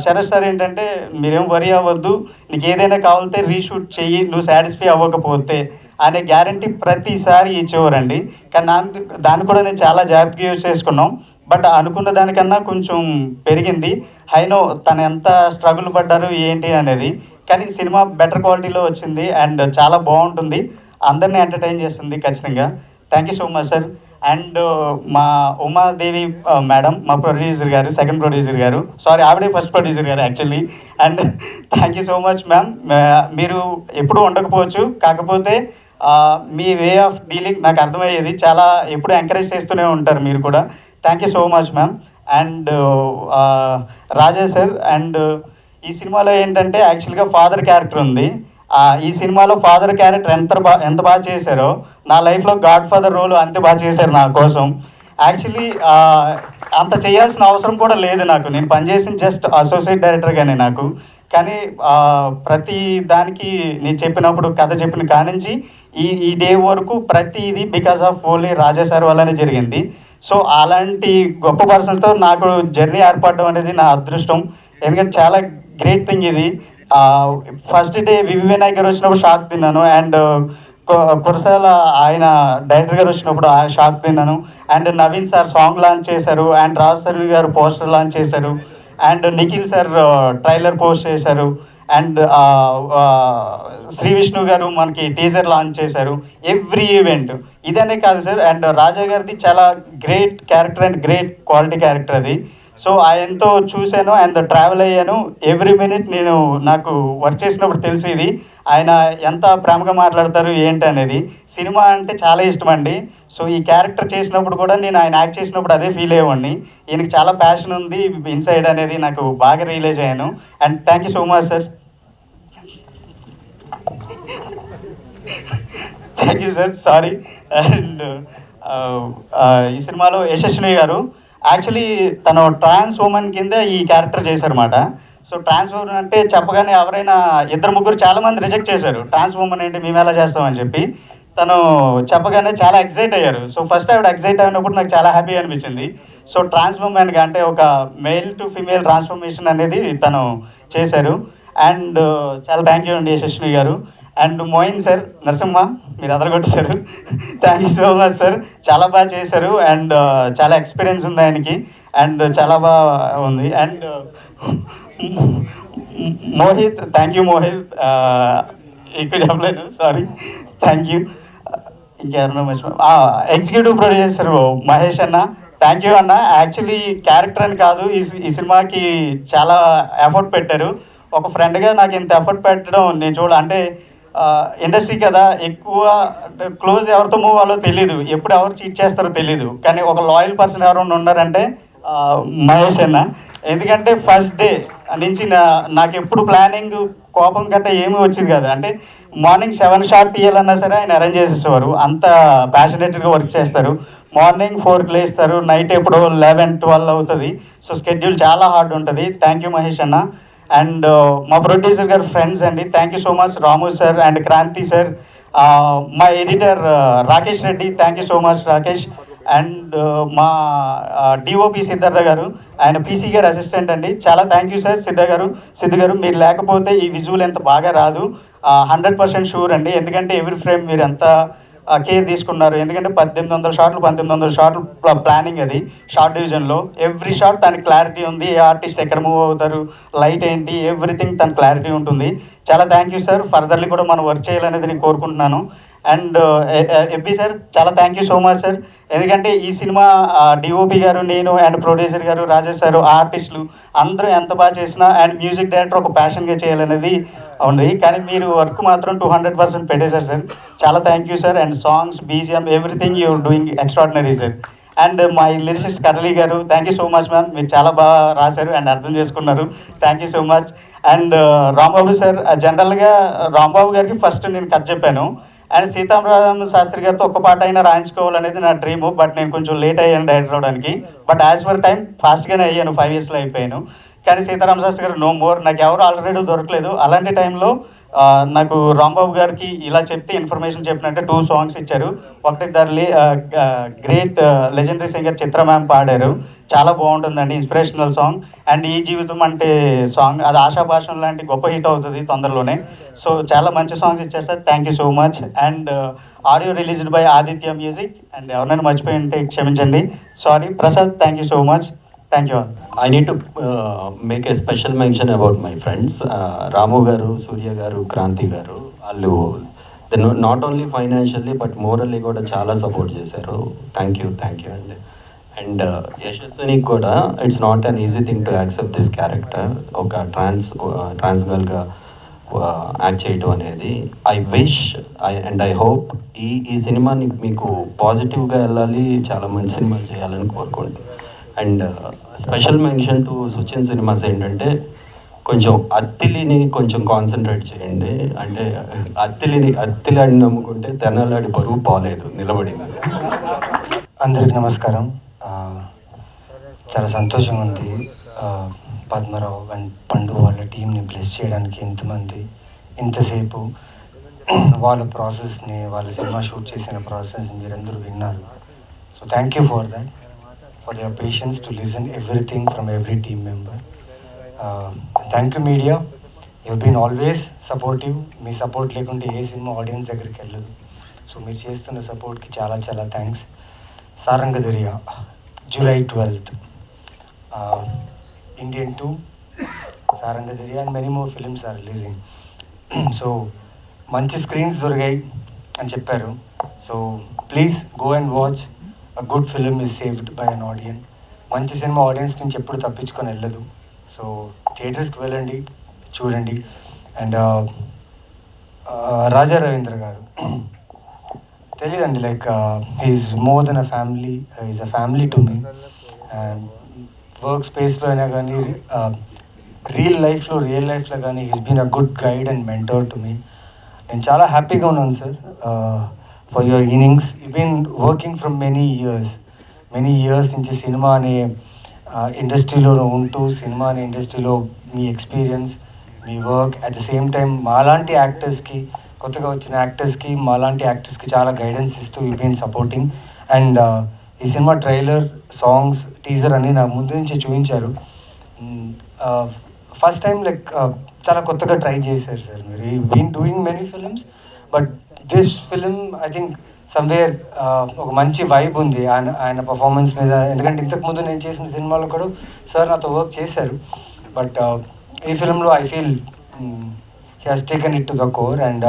శరత్ సార్ ఏంటంటే మీరేం వరీ అవ్వద్దు, నీకు ఏదైనా కావాలంటే రీషూట్ చెయ్యి, నువ్వు సాటిస్ఫై అవ్వకపోతే అనే గ్యారంటీ ప్రతిసారి ఇచ్చేవారండి. కానీ దాన్ని కూడా నేను చాలా జాగ్రత్తగా యూజ్ చేసుకున్నాం. బట్ అనుకున్న దానికన్నా కొంచెం పెరిగింది. హైనో తను ఎంత స్ట్రగుల్ పడ్డారు ఏంటి అనేది, కానీ సినిమా బెటర్ క్వాలిటీలో వచ్చింది అండ్ చాలా బాగుంటుంది, అందరినీ ఎంటర్టైన్ చేస్తుంది ఖచ్చితంగా. Thank you so much sir. And మా ఉమాదేవి మేడం, మా ప్రొడ్యూసర్ గారు, సెకండ్ ప్రొడ్యూసర్ గారు, సారీ ఆవిడే ఫస్ట్ ప్రొడ్యూసర్ గారు actually. And thank you so much ma'am. మీరు ఎప్పుడూ ఉండకపోవచ్చు, కాకపోతే మీ వే ఆఫ్ డీలింగ్ నాకు అర్థమయ్యేది, చాలా ఎప్పుడు ఎంకరేజ్ చేస్తూనే ఉంటారు మీరు కూడా. Thank you so much ma'am. And Raja sir, and ఈ సినిమాలో ఏంటంటే యాక్చువల్గా ఫాదర్ క్యారెక్టర్ ఉంది. ఈ సినిమాలో ఫాదర్ క్యారెక్టర్ ఎంత బాగా చేశారో నా లైఫ్లో గాడ్ ఫాదర్ రోల్ అంతే బాగా చేశారు నా కోసం. యాక్చువల్లీ అంత చేయాల్సిన అవసరం కూడా లేదు నాకు, నేను పనిచేసిన జస్ట్ అసోసియేట్ డైరెక్టర్గానే నాకు. కానీ ప్రతి దానికి నేను చెప్పినప్పుడు కథ చెప్పిన కానించి ఈ డే వరకు ప్రతిది because of only Raja sir వల్లనే జరిగింది. సో అలాంటి గొప్ప పర్సన్స్తో నాకు జర్నీ ఏర్పడడం అనేది నా అదృష్టం. ఎందుకంటే చాలా గ్రేట్ థింగ్ ఇది. ఫస్ట్ డే వివి వినాయక్ గారు వచ్చినప్పుడు షాక్ తిన్నాను, అండ్ కురసాల ఆయన డైరెక్టర్ గారు వచ్చినప్పుడు షాక్ తిన్నాను. And Naveen sir song launch చేశారు, అండ్ రాజ్ సార్ గారు పోస్టర్ లాంచ్ చేశారు, and Nikhil sir trailer post చేశారు, అండ్ శ్రీ విష్ణు గారు మనకి టీజర్ లాంచ్ చేశారు. ఎవ్రీ ఈవెంట్ ఇదనే కాదు సార్, అండ్ రాజా గారిది చాలా great character and great quality character అది. సో ఆయనతో చూశాను అండ్ ట్రావెల్ అయ్యాను. ఎవ్రీ మినిట్ నేను నాకు వర్క్ చేసినప్పుడు తెలిసేది ఆయన ఎంత ప్రేమగా మాట్లాడతారు ఏంటి అనేది. సినిమా అంటే చాలా ఇష్టం అండి. సో ఈ క్యారెక్టర్ చేసినప్పుడు కూడా నేను ఆయన యాక్ట్ చేసినప్పుడు అదే ఫీల్ అయ్యేవాడిని, ఈయనకి చాలా ప్యాషన్ ఉంది ఇన్సైడ్ అనేది నాకు బాగా రియలైజ్ అయ్యాను. And thank you so much sir. Thank you sir, sorry. And ఈ సినిమాలో యశస్విని గారు యాక్చువల్లీ తను ట్రాన్స్ ఉమెన్ కింద ఈ క్యారెక్టర్ చేశారన్నమాట. సో ట్రాన్స్ ఉమెన్ అంటే చెప్పగానే ఎవరైనా 2-3 చాలామంది రిజెక్ట్ చేశారు, ట్రాన్స్ ఉమెన్ ఏంటి మేము ఎలా చేస్తామని చెప్పి. తను చెప్పగానే చాలా ఎక్సైట్ అయ్యారు. సో ఫస్ట్ ఆవిడ ఎక్సైట్ అయినప్పుడు నాకు చాలా హ్యాపీ అనిపించింది. సో ట్రాన్స్ ఉమెన్గా అంటే ఒక మేల్ టు ఫీమేల్ ట్రాన్స్ఫర్మేషన్ అనేది తను చేశారు. అండ్ చాలా థ్యాంక్ యూ అండి యశస్విని గారు. అండ్ మోయిన్ సార్, నరసింహ మీరు అదరగొట్టేశారు. Thank you so much sir, చాలా బాగా చేశారు. అండ్ చాలా ఎక్స్పీరియన్స్ ఉంది ఆయనకి, అండ్ చాలా బాగా ఉంది. And Mohit, thank you Mohit, ఎక్కువ చెప్పలేను సారీ, థ్యాంక్ యూ. ఇంకెవరన్నా మర్చిపో ఎగ్జిక్యూటివ్ ప్రొడ్యూసర్ మహేష్ అన్న, థ్యాంక్ యూ అన్న. యాక్చువల్లీ క్యారెక్టర్ అని కాదు, ఈ సినిమాకి చాలా ఎఫర్ట్ పెట్టారు. ఒక ఫ్రెండ్గా నాకు ఇంత ఎఫర్ట్ పెట్టడం నేను అంటే ఇండస్ట్రీ కదా, ఎక్కువ క్లోజ్ ఎవరితో మూవ్ అవ్వాలో తెలీదు, ఎప్పుడు ఎవరు చీట్ చేస్తారో తెలీదు. కానీ ఒక లాయల్ పర్సన్ ఎవరైనా ఉన్నారంటే మహేష్ అన్న. ఎందుకంటే ఫస్ట్ డే నుంచి నాకు ఎప్పుడు ప్లానింగ్ కోపం గట్రా ఏమీ వచ్చేది కాదు. అంటే మార్నింగ్ 7 షార్ట్ తీయాలన్నా సరే ఆయన అరేంజ్ చేసేసేవారు. అంత ప్యాషనేట్గా వర్క్ చేస్తారు. మార్నింగ్ 4కి లేస్తారు, నైట్ ఎప్పుడో 11-12 అవుతుంది. సో స్కెడ్యూల్ చాలా హార్డ్ ఉంటుంది. థ్యాంక్ యూ మహేష్ అన్న. అండ్ మా ప్రొడ్యూసర్ గారు ఫ్రెండ్స్ అండి, thank you so much Ramu sir and Kranthi sir. మా editor Rakesh Reddy, thank you so much Rakesh. And మా డిఓపి సిద్ధార్థ గారు, ఆయన పీసీ గారు అసిస్టెంట్ అండి. చాలా థ్యాంక్ యూ సార్ సిద్ధు గారు. మీరు లేకపోతే ఈ విజువల్ ఎంత బాగా రాదు. 100% షూర్ అండి, ఎందుకంటే ఎవ్రీ ఫ్రేమ్ మీరు ఎంత కేర్ తీసుకున్నారు. ఎందుకంటే 1900 షాట్లు ప్లానింగ్ అది షార్ట్ డివిజన్లో. ఎవ్రీ షాట్ దానికి క్లారిటీ ఉంది. ఏ ఆర్టిస్ట్ ఎక్కడ మూవ్ అవుతారు, లైట్ ఏంటి, ఎవ్రీథింగ్ తన క్లారిటీ ఉంటుంది. చాలా థ్యాంక్ యూ సార్. ఫర్దర్లీ కూడా మనం వర్క్ చేయాలనేది నేను కోరుకుంటున్నాను. అండ్ ఎబ్బీ సార్, చాలా thank you so much sir. ఎందుకంటే ఈ సినిమా డిఓపి గారు, నేను అండ్ ప్రొడ్యూసర్ గారు, రాజేష్ సార్, ఆర్టిస్టులు అందరూ ఎంత బాగా చేసినా అండ్ మ్యూజిక్ డైరెక్టర్ ఒక ప్యాషన్గా చేయాలనేది ఉంది. కానీ మీరు వర్క్ మాత్రం 200% పెట్టేశారు సార్. చాలా thank you sir. And songs, BGM, everything you're doing extraordinary sir. And మా లిరిసిస్ట్ కర్లీ గారు, thank you so much ma'am. మీరు చాలా బాగా రాశారు అండ్ అర్థం చేసుకున్నారు. Thank you so much. And Rambabu sir, జనరల్గా రాంబాబు గారికి ఫస్ట్ నేను కథ చెప్పాను. అండ్ సీతారామ శాస్త్రి గారితో ఒక్క పాట అయినా రాయించుకోవాలనేది నా డ్రీము. బట్ నేను కొంచెం లేట్ అయ్యాను డైరెక్టర్ అవడానికి. బట్ యాజ్ పర్ టైం ఫాస్ట్గానే అయ్యాను, 5 yearsలో అయిపోయాను. కానీ సీతారామ శాస్త్రి గారు నో మోర్, నాకు ఎవరు ఆల్రెడీ దొరకలేదు. అలాంటి టైంలో నాకు రాంబాబు గారికి ఇలా చెప్తే ఇన్ఫర్మేషన్ చెప్పినట్టే 2 songs ఇచ్చారు. ఒకటి గ్రేట్ లెజెండరీ సింగర్ చిత్ర మ్యామ్ పాడారు, చాలా బాగుంటుందండి, ఇన్స్పిరేషనల్ సాంగ్. అండ్ ఈ జీవితం అంటే సాంగ్, అది ఆశాభాషం లాంటి గొప్ప హిట్ అవుతుంది తొందరలోనే. సో చాలా మంచి సాంగ్స్ ఇచ్చారు sir, thank you so much. And audio released by Aditya music. And ఎవరైనా మర్చిపోయి ఉంటే క్షమించండి, sorry. Prasad, thank you so much. Thank you. I need to make a special mention about my friends. Ramu garu, Surya garu, Kranti garu. Allu they not only financially but morally kuda chala support chesaru. Thank you అండి. And Yashaswini kuda, it's not an easy thing to accept this character. Oka trans girl ga act చేయడం అనేది. I wish and I hope ఈ సినిమాని మీకు పాజిటివ్గా వెళ్ళాలి, చాలా మంచి సినిమా చేయాలని కోరుకుంటున్నాను. And special mention to Suchin cinemas ఏంటంటే, కొంచెం అత్తిలిని కొంచెం కాన్సన్ట్రేట్ చేయండి. అంటే అత్తిలాడి నమ్ముకుంటే తెనాలాడి బరువు పోలేదు, నిలబడింది. అందరికి నమస్కారం. చాలా సంతోషంగా ఉంది పద్మరావు అండ్ పండు వాళ్ళ టీంని బ్లెస్ చేయడానికి ఇంతమంది ఇంతసేపు వాళ్ళ ప్రాసెస్ని, వాళ్ళ సినిమా షూట్ చేసిన ప్రాసెస్ మీరందరూ విన్నారు. So thank you for that, for your patience to listen everything from every team member. Thank you media, you've been always supportive. Me support లేకుంటే ఏ సినిమా ఆడియన్స్ దగ్గరికి వెళ్ళదు. సో మీరు చేస్తున్న సపోర్ట్కి చాలా చాలా thanks. Sarangadariya July 12th, Indian 2, Sarangadariya and many more films are releasing. So మంచి screens దొరికాయి అని చెప్పారు. So please go and watch. A good film is saved by an audience. మంచి సినిమా ఆడియన్స్ నుంచి ఎప్పుడు తప్పించుకొని వెళ్ళదు. సో థియేటర్స్కి వెళ్ళండి, చూడండి. అండ్ రాజా రవీంద్ర గారు తెలియదండి, like he's more than a family, is a family to me. And work స్పేస్లో అయినా కానీ, రియల్ లైఫ్లో కానీ he's been a good guide and mentor to me. నేను చాలా హ్యాపీగా ఉన్నాను sir for your innings. You've been working from many years నుంచి సినిమా అనే ఇండస్ట్రీలో ఉంటూ, సినిమా అనే ఇండస్ట్రీలో మీ ఎక్స్పీరియన్స్, మీ work, at the same time మాలాంటి యాక్టర్స్కి, కొత్తగా వచ్చిన యాక్టర్స్కి, మాలాంటి యాక్టర్స్కి చాలా గైడెన్స్ ఇస్తూ యూ బీన్ సపోర్టింగ్. అండ్ ఈ సినిమా ట్రైలర్, సాంగ్స్, టీజర్ అన్నీ నా ముందు నుంచి చూపించారు. ఫస్ట్ టైం లైక్ చాలా కొత్తగా ట్రై చేశారు సార్ మీరు. You been doing many films, but this film I think somewhere ఒక మంచి వైబ్ ఉంది ఆయన పర్ఫార్మెన్స్ మీద. ఎందుకంటే ఇంతకుముందు నేను చేసిన సినిమాలో కూడా సార్ నాతో వర్క్ చేశారు. బట్ ఈ ఫిలింలో I feel he has taken it to the core. And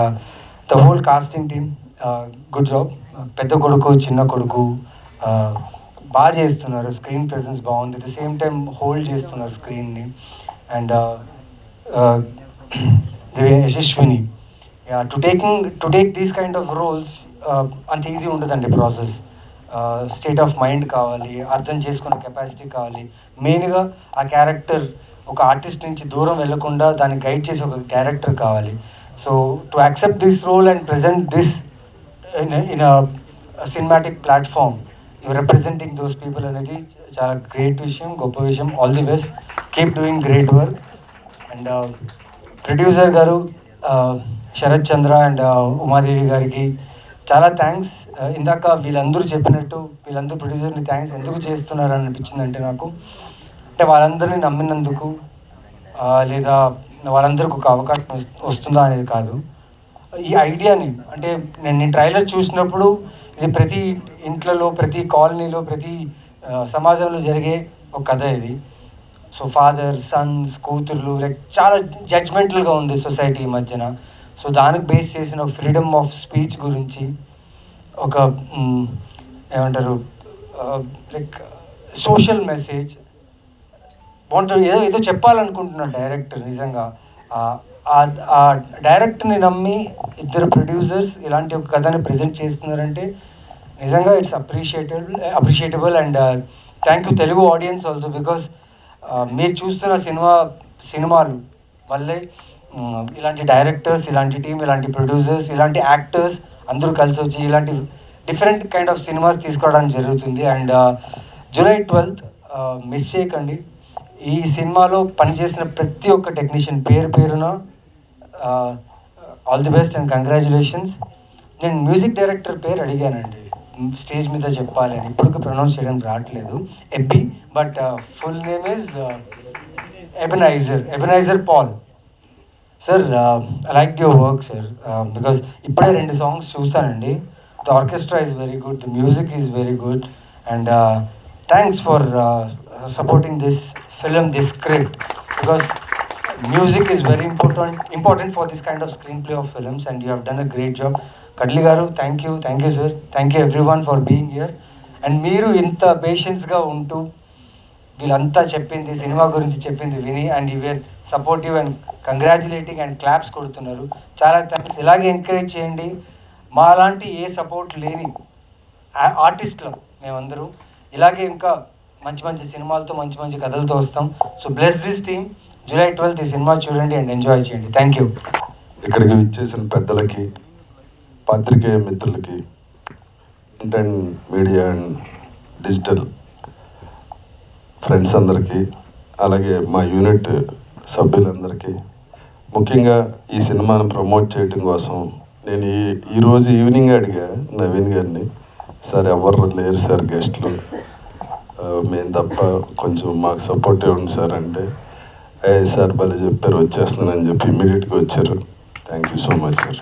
the whole casting team good job. పెద్ద కొడుకు, చిన్న కొడుకు బాగా చేస్తున్నారు. స్క్రీన్ ప్రెజెన్స్ బాగుంది, at the same time hold చేస్తున్నారు స్క్రీన్ని. And Yashaswini, to take these kind of roles అంత ఈజీ ఉండదండి ప్రాసెస్. స్టేట్ ఆఫ్ మైండ్ కావాలి, అర్థం చేసుకునే కెపాసిటీ కావాలి. మెయిన్గా ఆ క్యారెక్టర్ ఒక ఆర్టిస్ట్ నుంచి దూరం వెళ్ళకుండా దాన్ని గైడ్ చేసే ఒక క్యారెక్టర్ కావాలి. So to accept this role and present this in cinematic platform, you representing those people అనేది చాలా గ్రేట్ విషయం, గొప్ప విషయం. All the best, keep doing great work. And producer గారు శరత్ చంద్ర అండ్ ఉమాదేవి గారికి చాలా థ్యాంక్స్. ఇందాక వీళ్ళందరూ చెప్పినట్టు వీళ్ళందరూ ప్రొడ్యూసర్ని థ్యాంక్స్ ఎందుకు చేస్తున్నారని అనిపించిందంటే నాకు, అంటే వాళ్ళందరినీ నమ్మినందుకు లేదా వాళ్ళందరికీ ఒక అవకాశం వస్తుందా అనేది కాదు. ఈ ఐడియాని అంటే నేను ట్రైలర్ చూసినప్పుడు ఇది ప్రతి ఇంట్లలో, ప్రతి కాలనీలో, ప్రతి సమాజంలో జరిగే ఒక కథ ఇది. సో ఫాదర్, సన్స్, కూతుర్లు, లైక్ చాలా జడ్జ్మెంటల్గా ఉంది సొసైటీ ఈ మధ్యన. సో దానికి బేస్ చేసిన ఫ్రీడమ్ ఆఫ్ స్పీచ్ గురించి ఒక ఏమంటారు లైక్ సోషల్ మెసేజ్ బాగుంటుంది. ఏదో చెప్పాలనుకుంటున్నాడు డైరెక్టర్. నిజంగా ఆ డైరెక్టర్ని నమ్మి ఇద్దరు ప్రొడ్యూసర్స్ ఇలాంటి ఒక కథని ప్రజెంట్ చేస్తున్నారంటే నిజంగా it's appreciable. And thank you Telugu audience also, because మీరు చూస్తున్న సినిమాలు వల్లే ఇలాంటి డైరెక్టర్స్, ఇలాంటి టీం, ఇలాంటి ప్రొడ్యూసర్స్, ఇలాంటి యాక్టర్స్ అందరూ కలిసి వచ్చి ఇలాంటి డిఫరెంట్ కైండ్ ఆఫ్ సినిమాస్ తీసుకోవడానికి జరుగుతుంది. అండ్ జూలై 12th మిస్ చేయకండి. ఈ సినిమాలో పనిచేసిన ప్రతి ఒక్క టెక్నీషియన్ పేరున all the best and congratulations. నేను మ్యూజిక్ డైరెక్టర్ పేరు అడిగానండి స్టేజ్ మీద చెప్పాలి అని, ఇప్పటికీ ప్రొనౌన్స్ చేయడం రావట్లేదు, Ebby, but full name is Ebenezer Paul. Sir I like your work sir, because ఇప్పుడే 2 songs చూసానండి. The orchestra is very good, the music is very good, and thanks for supporting this film, this script, because music is very important for this kind of screenplay of films, and you have done a great job. Kadli garu, thank you sir, thank you everyone for being here. And మీరు ఇంత పేషెన్స్గా ఉంటూ వీళ్ళంతా చెప్పింది cinema గురించి చెప్పింది విని and you were supportive and congratulating and claps కొడుతున్నారు. చాలా థ్యాంక్స్. ఇలాగే ఎంకరేజ్ చేయండి. మా లాంటి ఏ సపోర్ట్ లేని ఆర్టిస్టులు మేమందరూ ఇలాగే ఇంకా మంచి మంచి సినిమాలతో, మంచి మంచి కథలతో వస్తాం. So bless this team. July 12th ఈ సినిమా చూడండి అండ్ ఎంజాయ్ చేయండి. Thank you. ఇక్కడికి విచ్చేసిన పెద్దలకి, పాత్రికేయ మిత్రులకి, print and media and digital friends అందరికీ, అలాగే మా యూనిట్ సభ్యులందరికీ, ముఖ్యంగా ఈ సినిమాను ప్రమోట్ చేయడం కోసం నేను ఈరోజు ఈవినింగ్ అడిగా నవీన్ గారిని, సార్ ఎవరు లేరు సార్ గెస్ట్లు, మేము తప్ప కొంచెం మాకు సపోర్ట్ ఇవ్వండి సార్ అంటే, సార్ భలే చెప్పారు వచ్చేస్తున్నానని చెప్పి ఇమీడియట్గా వచ్చారు. Thank you so much sir.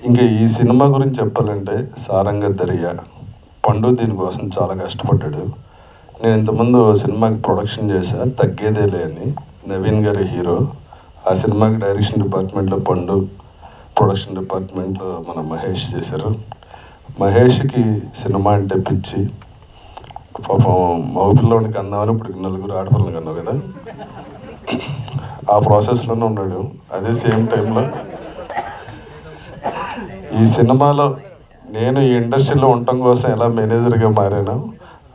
ఇంకా ఈ సినిమా గురించి చెప్పాలంటే సారంగ దర్యా, పండు దీనికోసం చాలా కష్టపడ్డాడు. నేను ఇంతకుముందు సినిమాకి ప్రొడక్షన్ చేశా తగ్గేదేలే అని, నవీన్ గారి హీరో. ఆ సినిమాకి డైరెక్షన్ డిపార్ట్మెంట్లో పండు, ప్రొడక్షన్ డిపార్ట్మెంట్లో మన మహేష్ చేశారు. మహేష్కి సినిమా అంటే పిచ్చి. పాపం మగపిల్లవాడికి అన్నామని ఇప్పుడు 4 ఆడపిల్లలకి అన్నావు కదా, ఆ ప్రాసెస్లోనే ఉన్నాడు. అదే సేమ్ టైంలో ఈ సినిమాలో నేను ఈ ఇండస్ట్రీలో ఉండటం కోసం ఎలా మేనేజర్గా మారాను,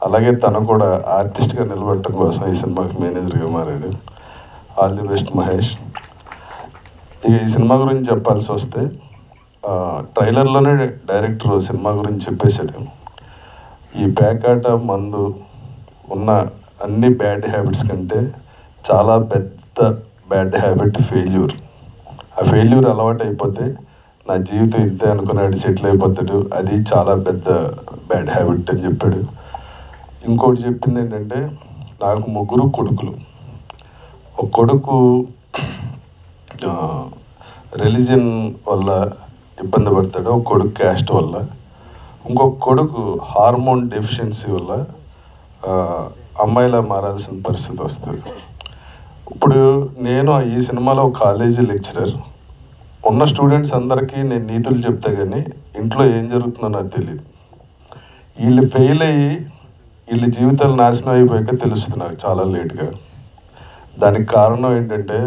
అలాగే తను కూడా ఆర్టిస్ట్గా నిలబెట్టడం కోసం ఈ సినిమాకి మేనేజర్గా మారాడు. All the best Mahesh. ఇక ఈ సినిమా గురించి చెప్పాల్సి వస్తే, ట్రైలర్లోనే డైరెక్టర్ సినిమా గురించి చెప్పేశాడు. ఈ పేకాట, మందు ఉన్న అన్ని బ్యాడ్ హ్యాబిట్స్ కంటే చాలా పెద్ద బ్యాడ్ హ్యాబిట్ ఫెయిల్యూర్. ఆ ఫెయిల్యూర్ అలవాటు అయిపోతే నా జీవితం ఇంతే అనుకున్నాడు, సెటిల్ అయిపోతాడు, అది చాలా పెద్ద బ్యాడ్ హ్యాబిట్ అని చెప్పాడు. ఇంకోటి చెప్పింది ఏంటంటే, నాకు 3 కొడుకులు. ఒక కొడుకు రిలీజియన్ వల్ల ఇబ్బంది పడతాడు, ఒక కొడుకు క్యాస్ట్ వల్ల, ఇంకొక కొడుకు హార్మోన్ డెఫిషియన్సీ వల్ల అమ్మాయిలా మారాల్సిన పరిస్థితి వస్తుంది. ఇప్పుడు నేను ఈ సినిమాలో కాలేజీ లెక్చరర్. ఉన్న స్టూడెంట్స్ అందరికీ నేను నీతులు చెప్తా కానీ ఇంట్లో ఏం జరుగుతుందో నాకు తెలియదు. వీళ్ళు ఫెయిల్ అయ్యి వీళ్ళ జీవితాలు నాశనం అయిపోయాక తెలుస్తుంది నాకు చాలా లేట్గా. దానికి కారణం ఏంటంటే,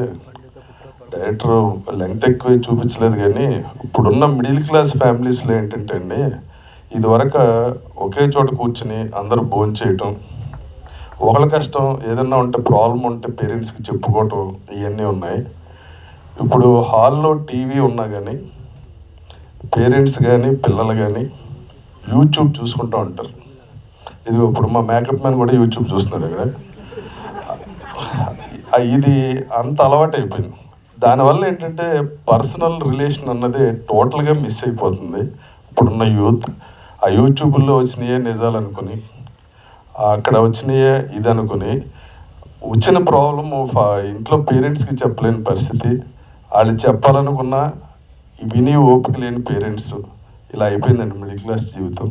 డైరెక్టర్ లెంగ్త్ ఎక్కువ చూపించలేదు కానీ ఇప్పుడున్న మిడిల్ క్లాస్ ఫ్యామిలీస్లో ఏంటంటే అండి, ఇదివరకు ఒకే చోట కూర్చుని అందరూ భోజనం చేయటం, ఒకళ్ళ కష్టం ఏదన్నా ఉంటే ప్రాబ్లం ఉంటే పేరెంట్స్కి చెప్పుకోవటం ఇవన్నీ ఉన్నాయి. ఇప్పుడు హాల్లో టీవీ ఉన్నా కానీ పేరెంట్స్ కానీ పిల్లలు కానీ యూట్యూబ్ చూసుకుంటూ ఉంటారు. ఇది ఇప్పుడు మా మేకప్ మ్యాన్ కూడా యూట్యూబ్ చూస్తున్నాడు ఇక్కడ. ఇది అంత అలవాటు అయిపోయింది. దానివల్ల ఏంటంటే పర్సనల్ రిలేషన్ అన్నది టోటల్గా మిస్ అయిపోతుంది ఇప్పుడున్న యూత్. ఆ యూట్యూబ్లో వచ్చినాయే నిజాలు అనుకుని, అక్కడ వచ్చినాయే ఇది అనుకుని, వచ్చిన ప్రాబ్లము ఇంట్లో పేరెంట్స్కి చెప్పలేని పరిస్థితి, వాళ్ళు చెప్పాలనుకున్నా విని ఓపిక లేని పేరెంట్స్, ఇలా అయిపోయిందండి మిడిల్ క్లాస్ జీవితం.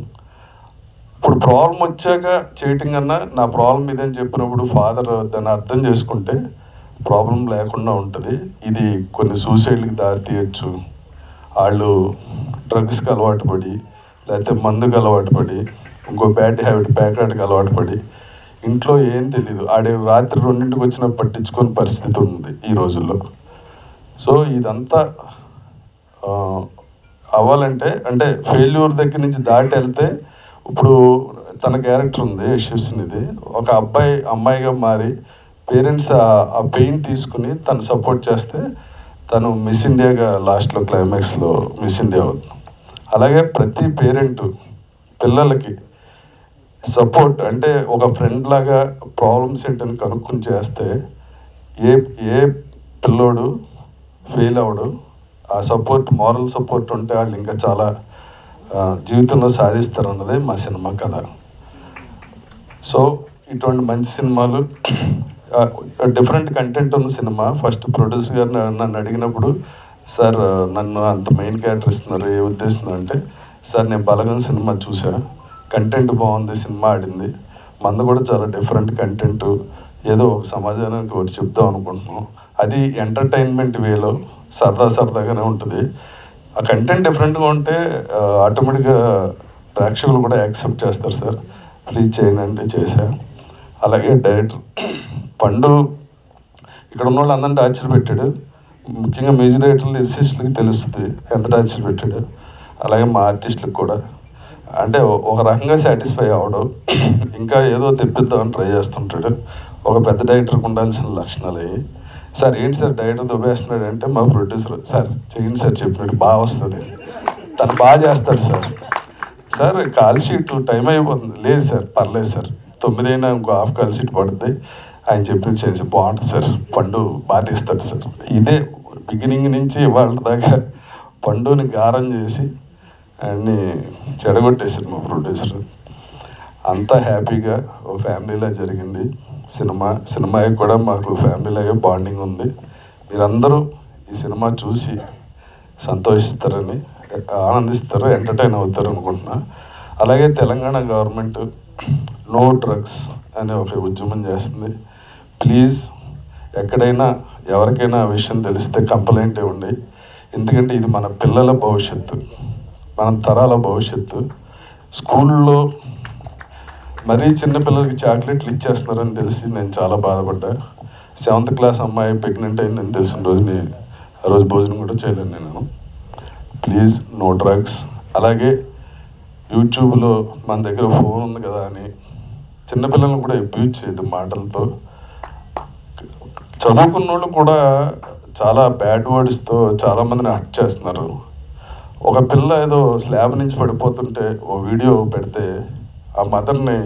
ఇప్పుడు ప్రాబ్లం వచ్చాక చేయటం కన్నా నా ప్రాబ్లం ఇదని చెప్పినప్పుడు ఫాదర్ దాన్ని అర్థం చేసుకుంటే ప్రాబ్లం లేకుండా ఉంటుంది. ఇది కొన్ని సూసైడ్కి దారి తీయచ్చు. వాళ్ళు డ్రగ్స్కి అలవాటు పడి, లేకపోతే మందుకు అలవాటు పడి, ఇంకో బ్యాడ్ హ్యాబిట్ ప్యాకెట్కి అలవాటు పడి, ఇంట్లో ఏం తెలీదు, ఆడే రాత్రి 2ంటికి వచ్చినా పట్టించుకొని పరిస్థితి ఉంది ఈ రోజుల్లో. సో ఇదంతా అవ్వాలంటే అంటే ఫెయిల్యూర్ దగ్గర నుంచి దాటి వెళ్తే, ఇప్పుడు తన క్యారెక్టర్ ఉంది యశస్వినిది, ఒక అమ్మాయిగా మారి పేరెంట్స్ ఆ పెయిన్ తీసుకుని తను సపోర్ట్ చేస్తే తను మిస్ ఇండియాగా లాస్ట్లో క్లైమాక్స్లో మిస్ ఇండియా అవుతుంది. అలాగే ప్రతి పేరెంట్ పిల్లలకి సపోర్ట్ అంటే ఒక ఫ్రెండ్ లాగా ప్రాబ్లమ్స్ ఏంటని కనుక్కొని చేస్తే ఏ పిల్లోడు ఫెయిల్ అవడు. ఆ సపోర్ట్, మారల్ సపోర్ట్ ఉంటే వాళ్ళు ఇంకా చాలా జీవితంలో సాధిస్తారు అన్నదే మా సినిమా కథ. సో ఇటువంటి మంచి సినిమాలు, డిఫరెంట్ కంటెంట్ ఉన్న సినిమా. ఫస్ట్ ప్రొడ్యూసర్ గారు నన్ను అడిగినప్పుడు, సార్ నన్ను అంత మెయిన్ క్యారెక్టర్ ఇస్తున్నారు, ఏ ఉద్దేశం అంటే, సార్ నేను బలగం సినిమా చూసా, కంటెంట్ బాగుంది, సినిమా ఆడింది, మంద కూడా చాలా డిఫరెంట్ కంటెంట్, ఏదో ఒక సమాజానికి ఒకటి చెప్దాం అనుకుంటున్నాం, అది ఎంటర్టైన్మెంట్ వేలో సరదాగానే ఉంటుంది. ఆ కంటెంట్ డిఫరెంట్గా ఉంటే ఆటోమేటిక్గా ప్రేక్షకులు కూడా యాక్సెప్ట్ చేస్తారు. సార్ ప్లీజ్ చేయండి అంటే చేశా. అలాగే డైరెక్టర్ పండు ఇక్కడ ఉన్న వాళ్ళు అందరినీ టార్చర్ పెట్టాడు. ముఖ్యంగా మ్యూజిక్ డైరెక్టర్లు, లిరిసిస్టులకి తెలుస్తుంది ఎంత టార్చర్ పెట్టాడు. అలాగే మా ఆర్టిస్టులకు కూడా అంటే ఒక రకంగా సాటిస్ఫై అవ్వడం, ఇంకా ఏదో తెప్పిద్దామని ట్రై చేస్తుంటాడు. ఒక పెద్ద డైరెక్టర్కి ఉండాల్సిన లక్షణాలు అవి. సార్ ఏంటి సార్ డైరెక్టర్ దుబ్బేస్తున్నాడు అంటే మా ప్రొడ్యూసర్, సార్ చేయండి సార్ చెప్పినట్టు బాగా వస్తుంది, తను బాగా చేస్తాడు sir. Sir call sheet time అయిపోతుంది, లేదు సార్ పర్లేదు సార్ 9 అయినా ఇంకో హాఫ్ కాల్ షీట్ పడుతుంది, ఆయన చెప్పి చేసి బాగుంటుంది సార్, పండు బాగా తీస్తాడు సార్. ఇదే బిగినింగ్ నుంచి ఇవాళ దాకా పండుని గారం చేసి ఆయన్ని చెడగొట్టేసారు మా ప్రొడ్యూసర్. అంతా హ్యాపీగా ఓ ఫ్యామిలీలా జరిగింది సినిమాకి కూడా మాకు ఫ్యామిలీలాగే బాండింగ్ ఉంది. మీరందరూ ఈ సినిమా చూసి సంతోషిస్తారని, ఆనందిస్తారు, ఎంటర్టైన్ అవుతారు అనుకుంటున్నా. అలాగే తెలంగాణ గవర్నమెంట్ నో డ్రగ్స్ అనే ఒక ఉద్యమం చేస్తుంది. ప్లీజ్ ఎక్కడైనా ఎవరికైనా ఆ విషయం తెలిస్తే కంప్లైంట్ ఇవ్వండి. ఎందుకంటే ఇది మన పిల్లల భవిష్యత్తు, మన తరాల భవిష్యత్తు. స్కూల్లో మరీ చిన్నపిల్లలకి చాక్లెట్లు ఇచ్చేస్తున్నారని తెలిసి నేను చాలా బాధపడ్డా. 7th క్లాస్ అమ్మాయి ప్రెగ్నెంట్ అయిందని తెలిసిన రోజు ఆ రోజు భోజనం కూడా చేయలేను నేను. Please no drugs. అలాగే యూట్యూబ్లో మన దగ్గర ఫోన్ ఉంది కదా అని చిన్నపిల్లలను కూడా అబ్యూజ్ చేయదు మాటలతో. చదువుకున్న వాళ్ళు కూడా చాలా బ్యాడ్ వర్డ్స్తో చాలామందిని హర్ట్ చేస్తున్నారు. ఒక పిల్ల ఏదో స్లాబ్ నుంచి పడిపోతుంటే ఓ వీడియో పెడితే ఆ మదర్ని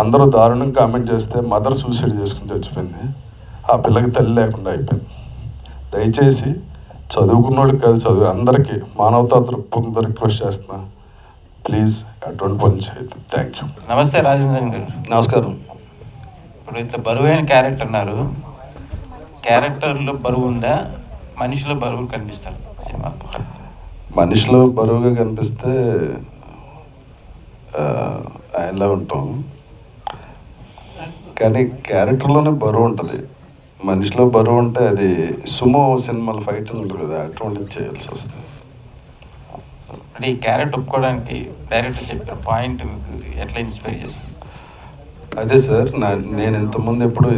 అందరూ దారుణంగా కామెంట్ చేస్తే మదర్ సూసైడ్ చేసుకుని చచ్చిపోయింది. ఆ పిల్లకి తల్లి లేకుండా అయిపోయింది. దయచేసి చదువుకున్న వాళ్ళకి కాదు, చదువు అందరికీ మానవతా దృక్పథంతో రిక్వెస్ట్ చేస్తున్నా, ప్లీజ్ అటువంటి పని చేయదు. Thank you. నమస్తే రాజేంద్రన్ గారు. నమస్కారం. ఇప్పుడు ఇట్లా బరువైన క్యారెక్టర్ అన్నారు, క్యారెక్టర్లో బరువు ఉందా, మనిషిలో బరువు కనిపిస్తారు సినిమా? మనిషిలో బరువుగా కనిపిస్తే ఆయనలా ఉంటాం, కానీ క్యారెక్టర్లోనే బరువు ఉంటుంది. మనిషిలో బరువు ఉంటే అది సుమో సినిమాలు ఫైట్ ఉంటుంది కదా, అటువంటిది చేయాల్సి వస్తుంది. అంటే ఈ క్యారెక్టర్ ఒప్పుకోవడానికి డైరెక్టర్ చెప్పిన పాయింట్ మీకు ఎట్లా ఇన్స్పైర్ చేస్తుంది? అదే సార్, నేను ఇంతకుముందు ఎప్పుడు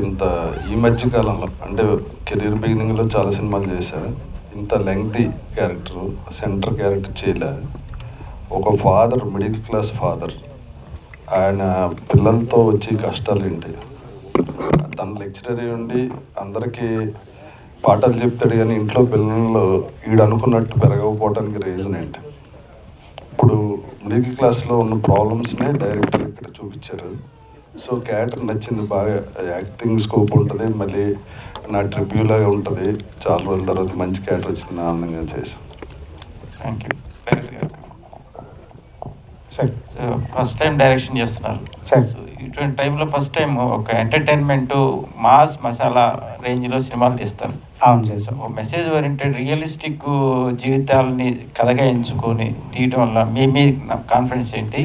ఈ మధ్యకాలంలో అంటే కెరీర్ బిగినింగ్లో చాలా సినిమాలు చేశాను, ఇంత లెంగ్తీ క్యారెక్టర్ సెంటర్ క్యారెక్టర్ చేయలే. ఒక ఫాదర్, మిడిల్ క్లాస్ ఫాదర్, ఆయన పిల్లలతో వచ్చి కష్టాలు ఏంటి, తన లెక్చరర్ ఉండి అందరికీ పాఠాలు చెప్తాడు, కానీ ఇంట్లో పిల్లలు ఈడు అనుకున్నట్టు పెరగకపోవడానికి రీజన్ ఏంటి? ఇప్పుడు మిడిల్ క్లాస్లో ఉన్న ప్రాబ్లమ్స్నే డైరెక్టర్ ఇక్కడ చూపించారు. సో క్యారెక్టర్ నచ్చింది బాగా, యాక్టింగ్ స్కోప్ ఉంటుంది, మళ్ళీ నా ట్రిబ్యూ లాగా ఉంటుంది. చాలా రోజుల తర్వాత మంచి క్యారెక్టర్ వచ్చింది, ఆనందంగా చేశాను. Thank you. డైరెక్టర్ గారు సార్ ఫస్ట్ టైం డైరెక్షన్ చేస్తున్నారు సార్. సో ఇటువంటి టైంలో ఫస్ట్ టైం ఒక ఎంటర్టైన్మెంట్ మాస్ మసాలా రేంజ్లో సినిమాలు తీస్తారు. అవును sir. So message oriented realistic జీవితాలని కథగా ఎంచుకొని తీయటం వల్ల మీ కాన్ఫిడెన్స్ ఏంటి?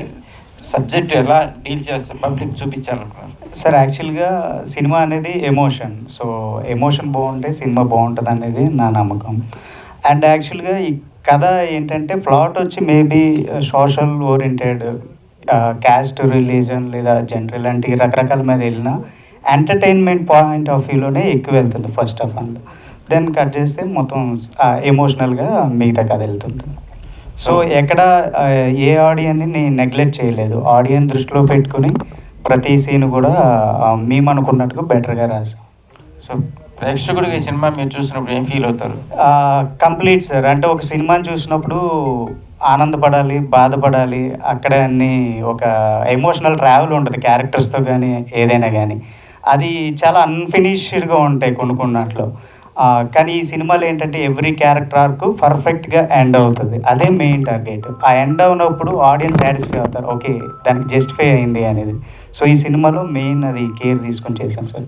సబ్జెక్ట్ ఎలా డీల్ చేస్తే పబ్లిక్ చూపించాలనుకున్నారు? సార్ యాక్చువల్గా సినిమా అనేది ఎమోషన్. సో ఎమోషన్ బాగుంటే సినిమా బాగుంటుంది అనేది నా నమ్మకం. అండ్ యాక్చువల్గా ఈ కథ ఏంటంటే ప్లాట్ వచ్చి maybe social oriented, caste, religion లేదా జెండర్ ఇలాంటి రకరకాల మీద వెళ్ళినా ఎంటర్టైన్మెంట్ పాయింట్ ఆఫ్ వ్యూలోనే ఎక్కువ వెళ్తుంది first of all. Then cut చేస్తే మొత్తం ఎమోషనల్గా మిగతా కథ వెళ్తుంది. సో ఎక్కడ ఏ ఆడియన్ని నేను నెగ్లెక్ట్ చేయలేదు, ఆడియన్ దృష్టిలో పెట్టుకుని ప్రతి సీన్ కూడా మేము అనుకున్నట్టుగా బెటర్గా రాసాం. సో ప్రేక్షకుడికి ఈ సినిమా మీరు చూసినప్పుడు ఏం ఫీల్ అవుతారు? Complete sir. అంటే ఒక సినిమాని చూసినప్పుడు ఆనందపడాలి, బాధపడాలి, అక్కడ అన్ని ఒక ఎమోషనల్ ట్రావెల్ ఉంటుంది క్యారెక్టర్స్తో కానీ ఏదైనా కానీ. అది చాలా అన్ఫినిష్డ్గా ఉంటాయి కొన్నిట్లో. కానీ ఈ సినిమాలో ఏంటంటే ఎవ్రీ క్యారెక్టర్ ఆర్క్ పర్ఫెక్ట్గా ఎండ్ అవుతుంది, అదే మెయిన్ టార్గెట్. ఆ ఎండ్ అవునప్పుడు ఆడియన్స్ సాటిస్ఫై అవుతారు, ఓకే దానికి జస్టిఫై అయింది అనేది. సో ఈ సినిమాలో మెయిన్ అది కేర్ తీసుకొని చేశాం సార్.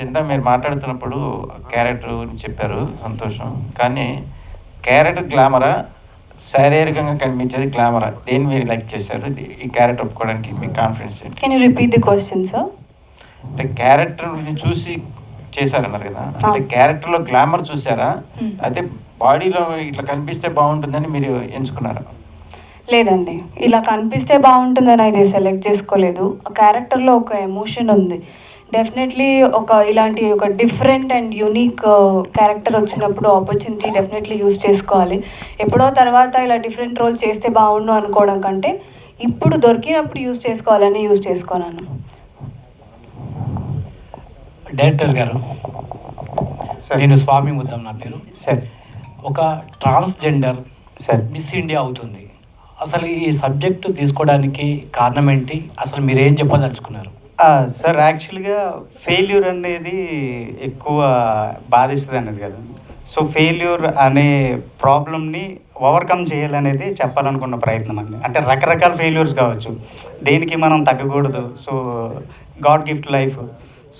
ఇంత మీరు మాట్లాడుతున్నప్పుడు క్యారెక్టర్ గురించి చెప్పారు, సంతోషం. కానీ క్యారెక్టర్ గ్లామరా, శారీరకంగా కనిపించేది గ్లామరా, దేన్ని మీరు లైక్ చేశారు? ఈ క్యారెక్టర్ ఒప్పుకోవడానికి మీ కాన్ఫిడెన్స్ ఏంటి? Can you repeat the question sir? అంటే క్యారెక్టర్ చూసి చేశారన్నారు కదా, అంటే క్యారెక్టర్లో గ్లామర్ చూసారా, అయితే బాడీలో ఇట్లా కనిపిస్తే బాగుంటుందని మీరు ఎంచుకున్నారా? లేదండి, ఇలా కనిపిస్తే బాగుంటుందని అయితే సెలెక్ట్ చేసుకోలేదు. ఆ క్యారెక్టర్లో ఒక ఎమోషన్ ఉంది. డెఫినెట్లీ ఇలాంటి ఒక డిఫరెంట్ అండ్ యూనిక్ క్యారెక్టర్ వచ్చినప్పుడు ఆపర్చునిటీ డెఫినెట్లీ యూజ్ చేసుకోవాలి. ఎప్పుడో తర్వాత ఇలా డిఫరెంట్ రోల్ చేస్తే బాగుండు అనుకోవడం కంటే ఇప్పుడు దొరికినప్పుడు యూజ్ చేసుకోవాలని యూజ్ చేసుకున్నాను. డైరెక్టర్ గారు, నేను స్వామి ముద్దం నా పేరు సార్. ఒక ట్రాన్స్జెండర్ మిస్ ఇండియా అవుతుంది, అసలు ఈ సబ్జెక్టు తీసుకోవడానికి కారణం ఏంటి? అసలు మీరేం చెప్పదలుచుకున్నారు? సార్ యాక్చువల్గా ఫెయిల్యూర్ అనేది ఎక్కువ బాధిస్తుంది అనేది కదా. సో ఫెయిల్యూర్ అనే ప్రాబ్లమ్ని ఓవర్కమ్ చేయాలనేది చెప్పాలనుకున్న ప్రయత్నం అండి. అంటే రకరకాల ఫెయిల్యూర్స్ కావచ్చు, దేనికి మనం తగ్గకూడదు. So God gift life,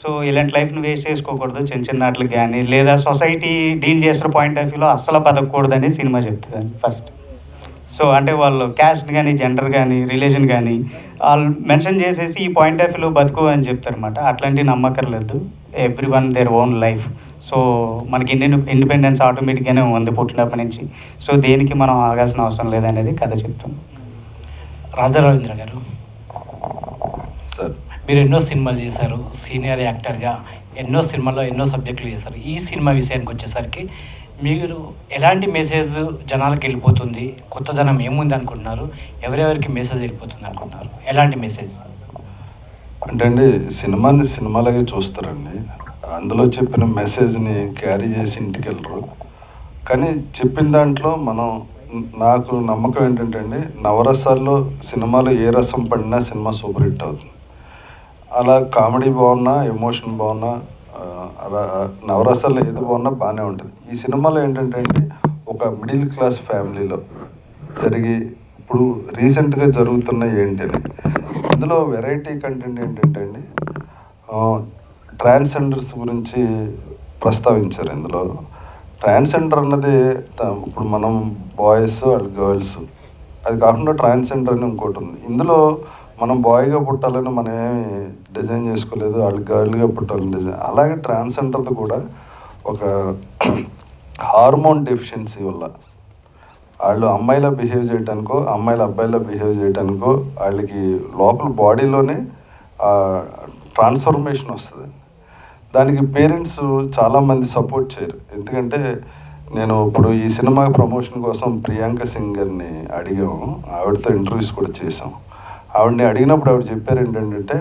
so ఇలాంటి లైఫ్ని వేస్ట్ చేసుకోకూడదు చిన్న చిన్న వాటికి కానీ, లేదా సొసైటీ డీల్ చేసిన పాయింట్ ఆఫ్ వ్యూలో అస్సలు బతకూడదని సినిమా చెప్తుందండి ఫస్ట్. సో అంటే వాళ్ళు క్యాస్ట్ కానీ, జెండర్ కానీ, రిలీజన్ కానీ వాళ్ళు మెన్షన్ చేసేసి ఈ పాయింట్ ఆఫ్ వ్యూలో బతుకు అని చెప్తారన్నమాట. అట్లాంటివి నమ్మకర్లేదు, every one their own life. So మనకి ఇండిపెండెన్స్ ఆటోమేటిక్గానే ఉంది పుట్టినప్పటి నుంచి. సో దేనికి మనం ఆగాల్సిన అవసరం లేదనేది కథ చెప్తాం. రాజా రవీంద్ర గారు, సార్ మీరు ఎన్నో సినిమాలు చేశారు, సీనియర్ యాక్టర్గా ఎన్నో సినిమాల్లో ఎన్నో సబ్జెక్టులు చేశారు. ఈ సినిమా విషయానికి వచ్చేసరికి మీరు ఎలాంటి మెసేజ్ జనాలకు వెళ్ళిపోతుంది, కొత్తదనం ఏముంది అనుకుంటున్నారు, ఎవరెవరికి మెసేజ్ వెళ్ళిపోతుంది అనుకుంటున్నారు, ఎలాంటి మెసేజ్? అంటే అండి, సినిమాని సినిమాలాగే చూస్తారండి, అందులో చెప్పిన మెసేజ్ని క్యారీ చేసి ఇంటికి వెళ్ళరు. కానీ చెప్పిన దాంట్లో నాకు నమ్మకం ఏంటంటే అండి, నవరసాల్లో సినిమాలో ఏ రసం పడినా సినిమా సూపర్ హిట్ అవుతుంది. అలా కామెడీ బాగున్నా, ఎమోషన్ బాగున్నా, అలా నవరసాల్లో ఏది బాగున్నా బాగానే ఉంటుంది. ఈ సినిమాలో ఏంటంటే అండి, ఒక మిడిల్ క్లాస్ ఫ్యామిలీలో ఇప్పుడు రీసెంట్గా జరుగుతున్న ఏంటని, ఇందులో వెరైటీ కంటెంట్ ఏంటంటే అండి, ట్రాన్స్జెండర్స్ గురించి ప్రస్తావించారు. ఇందులో ట్రాన్స్జెండర్ అన్నది ఇప్పుడు మనం బాయ్స్ వాళ్ళు గర్ల్స్, అది కాకుండా ట్రాన్స్జెండర్ అని ఇంకోటి ఉంది. ఇందులో మనం బాయ్గా పుట్టాలని మనం ఏమి డిజైన్ చేసుకోలేదు, వాళ్ళు గర్ల్గా పుట్టాలని డిజైన్. అలాగే ట్రాన్స్జెండర్ది కూడా ఒక హార్మోన్ డెఫిషియన్సీ వల్ల వాళ్ళు అమ్మాయిలా బిహేవ్ చేయడానికో, అమ్మాయిలు అబ్బాయిలా బిహేవ్ చేయడానికో వాళ్ళకి లోపల బాడీలోనే ట్రాన్స్ఫర్మేషన్ వస్తుంది. దానికి పేరెంట్స్ చాలామంది సపోర్ట్ చేయరు. ఎందుకంటే నేను ఇప్పుడు ఈ సినిమా ప్రమోషన్ కోసం ప్రియాంక సింగ్ గారిని అడిగాము, ఆవిడతో ఇంటర్వ్యూస్ కూడా చేసాం. ఆవిడని అడిగినప్పుడు ఆవిడ చెప్పారు ఏంటంటే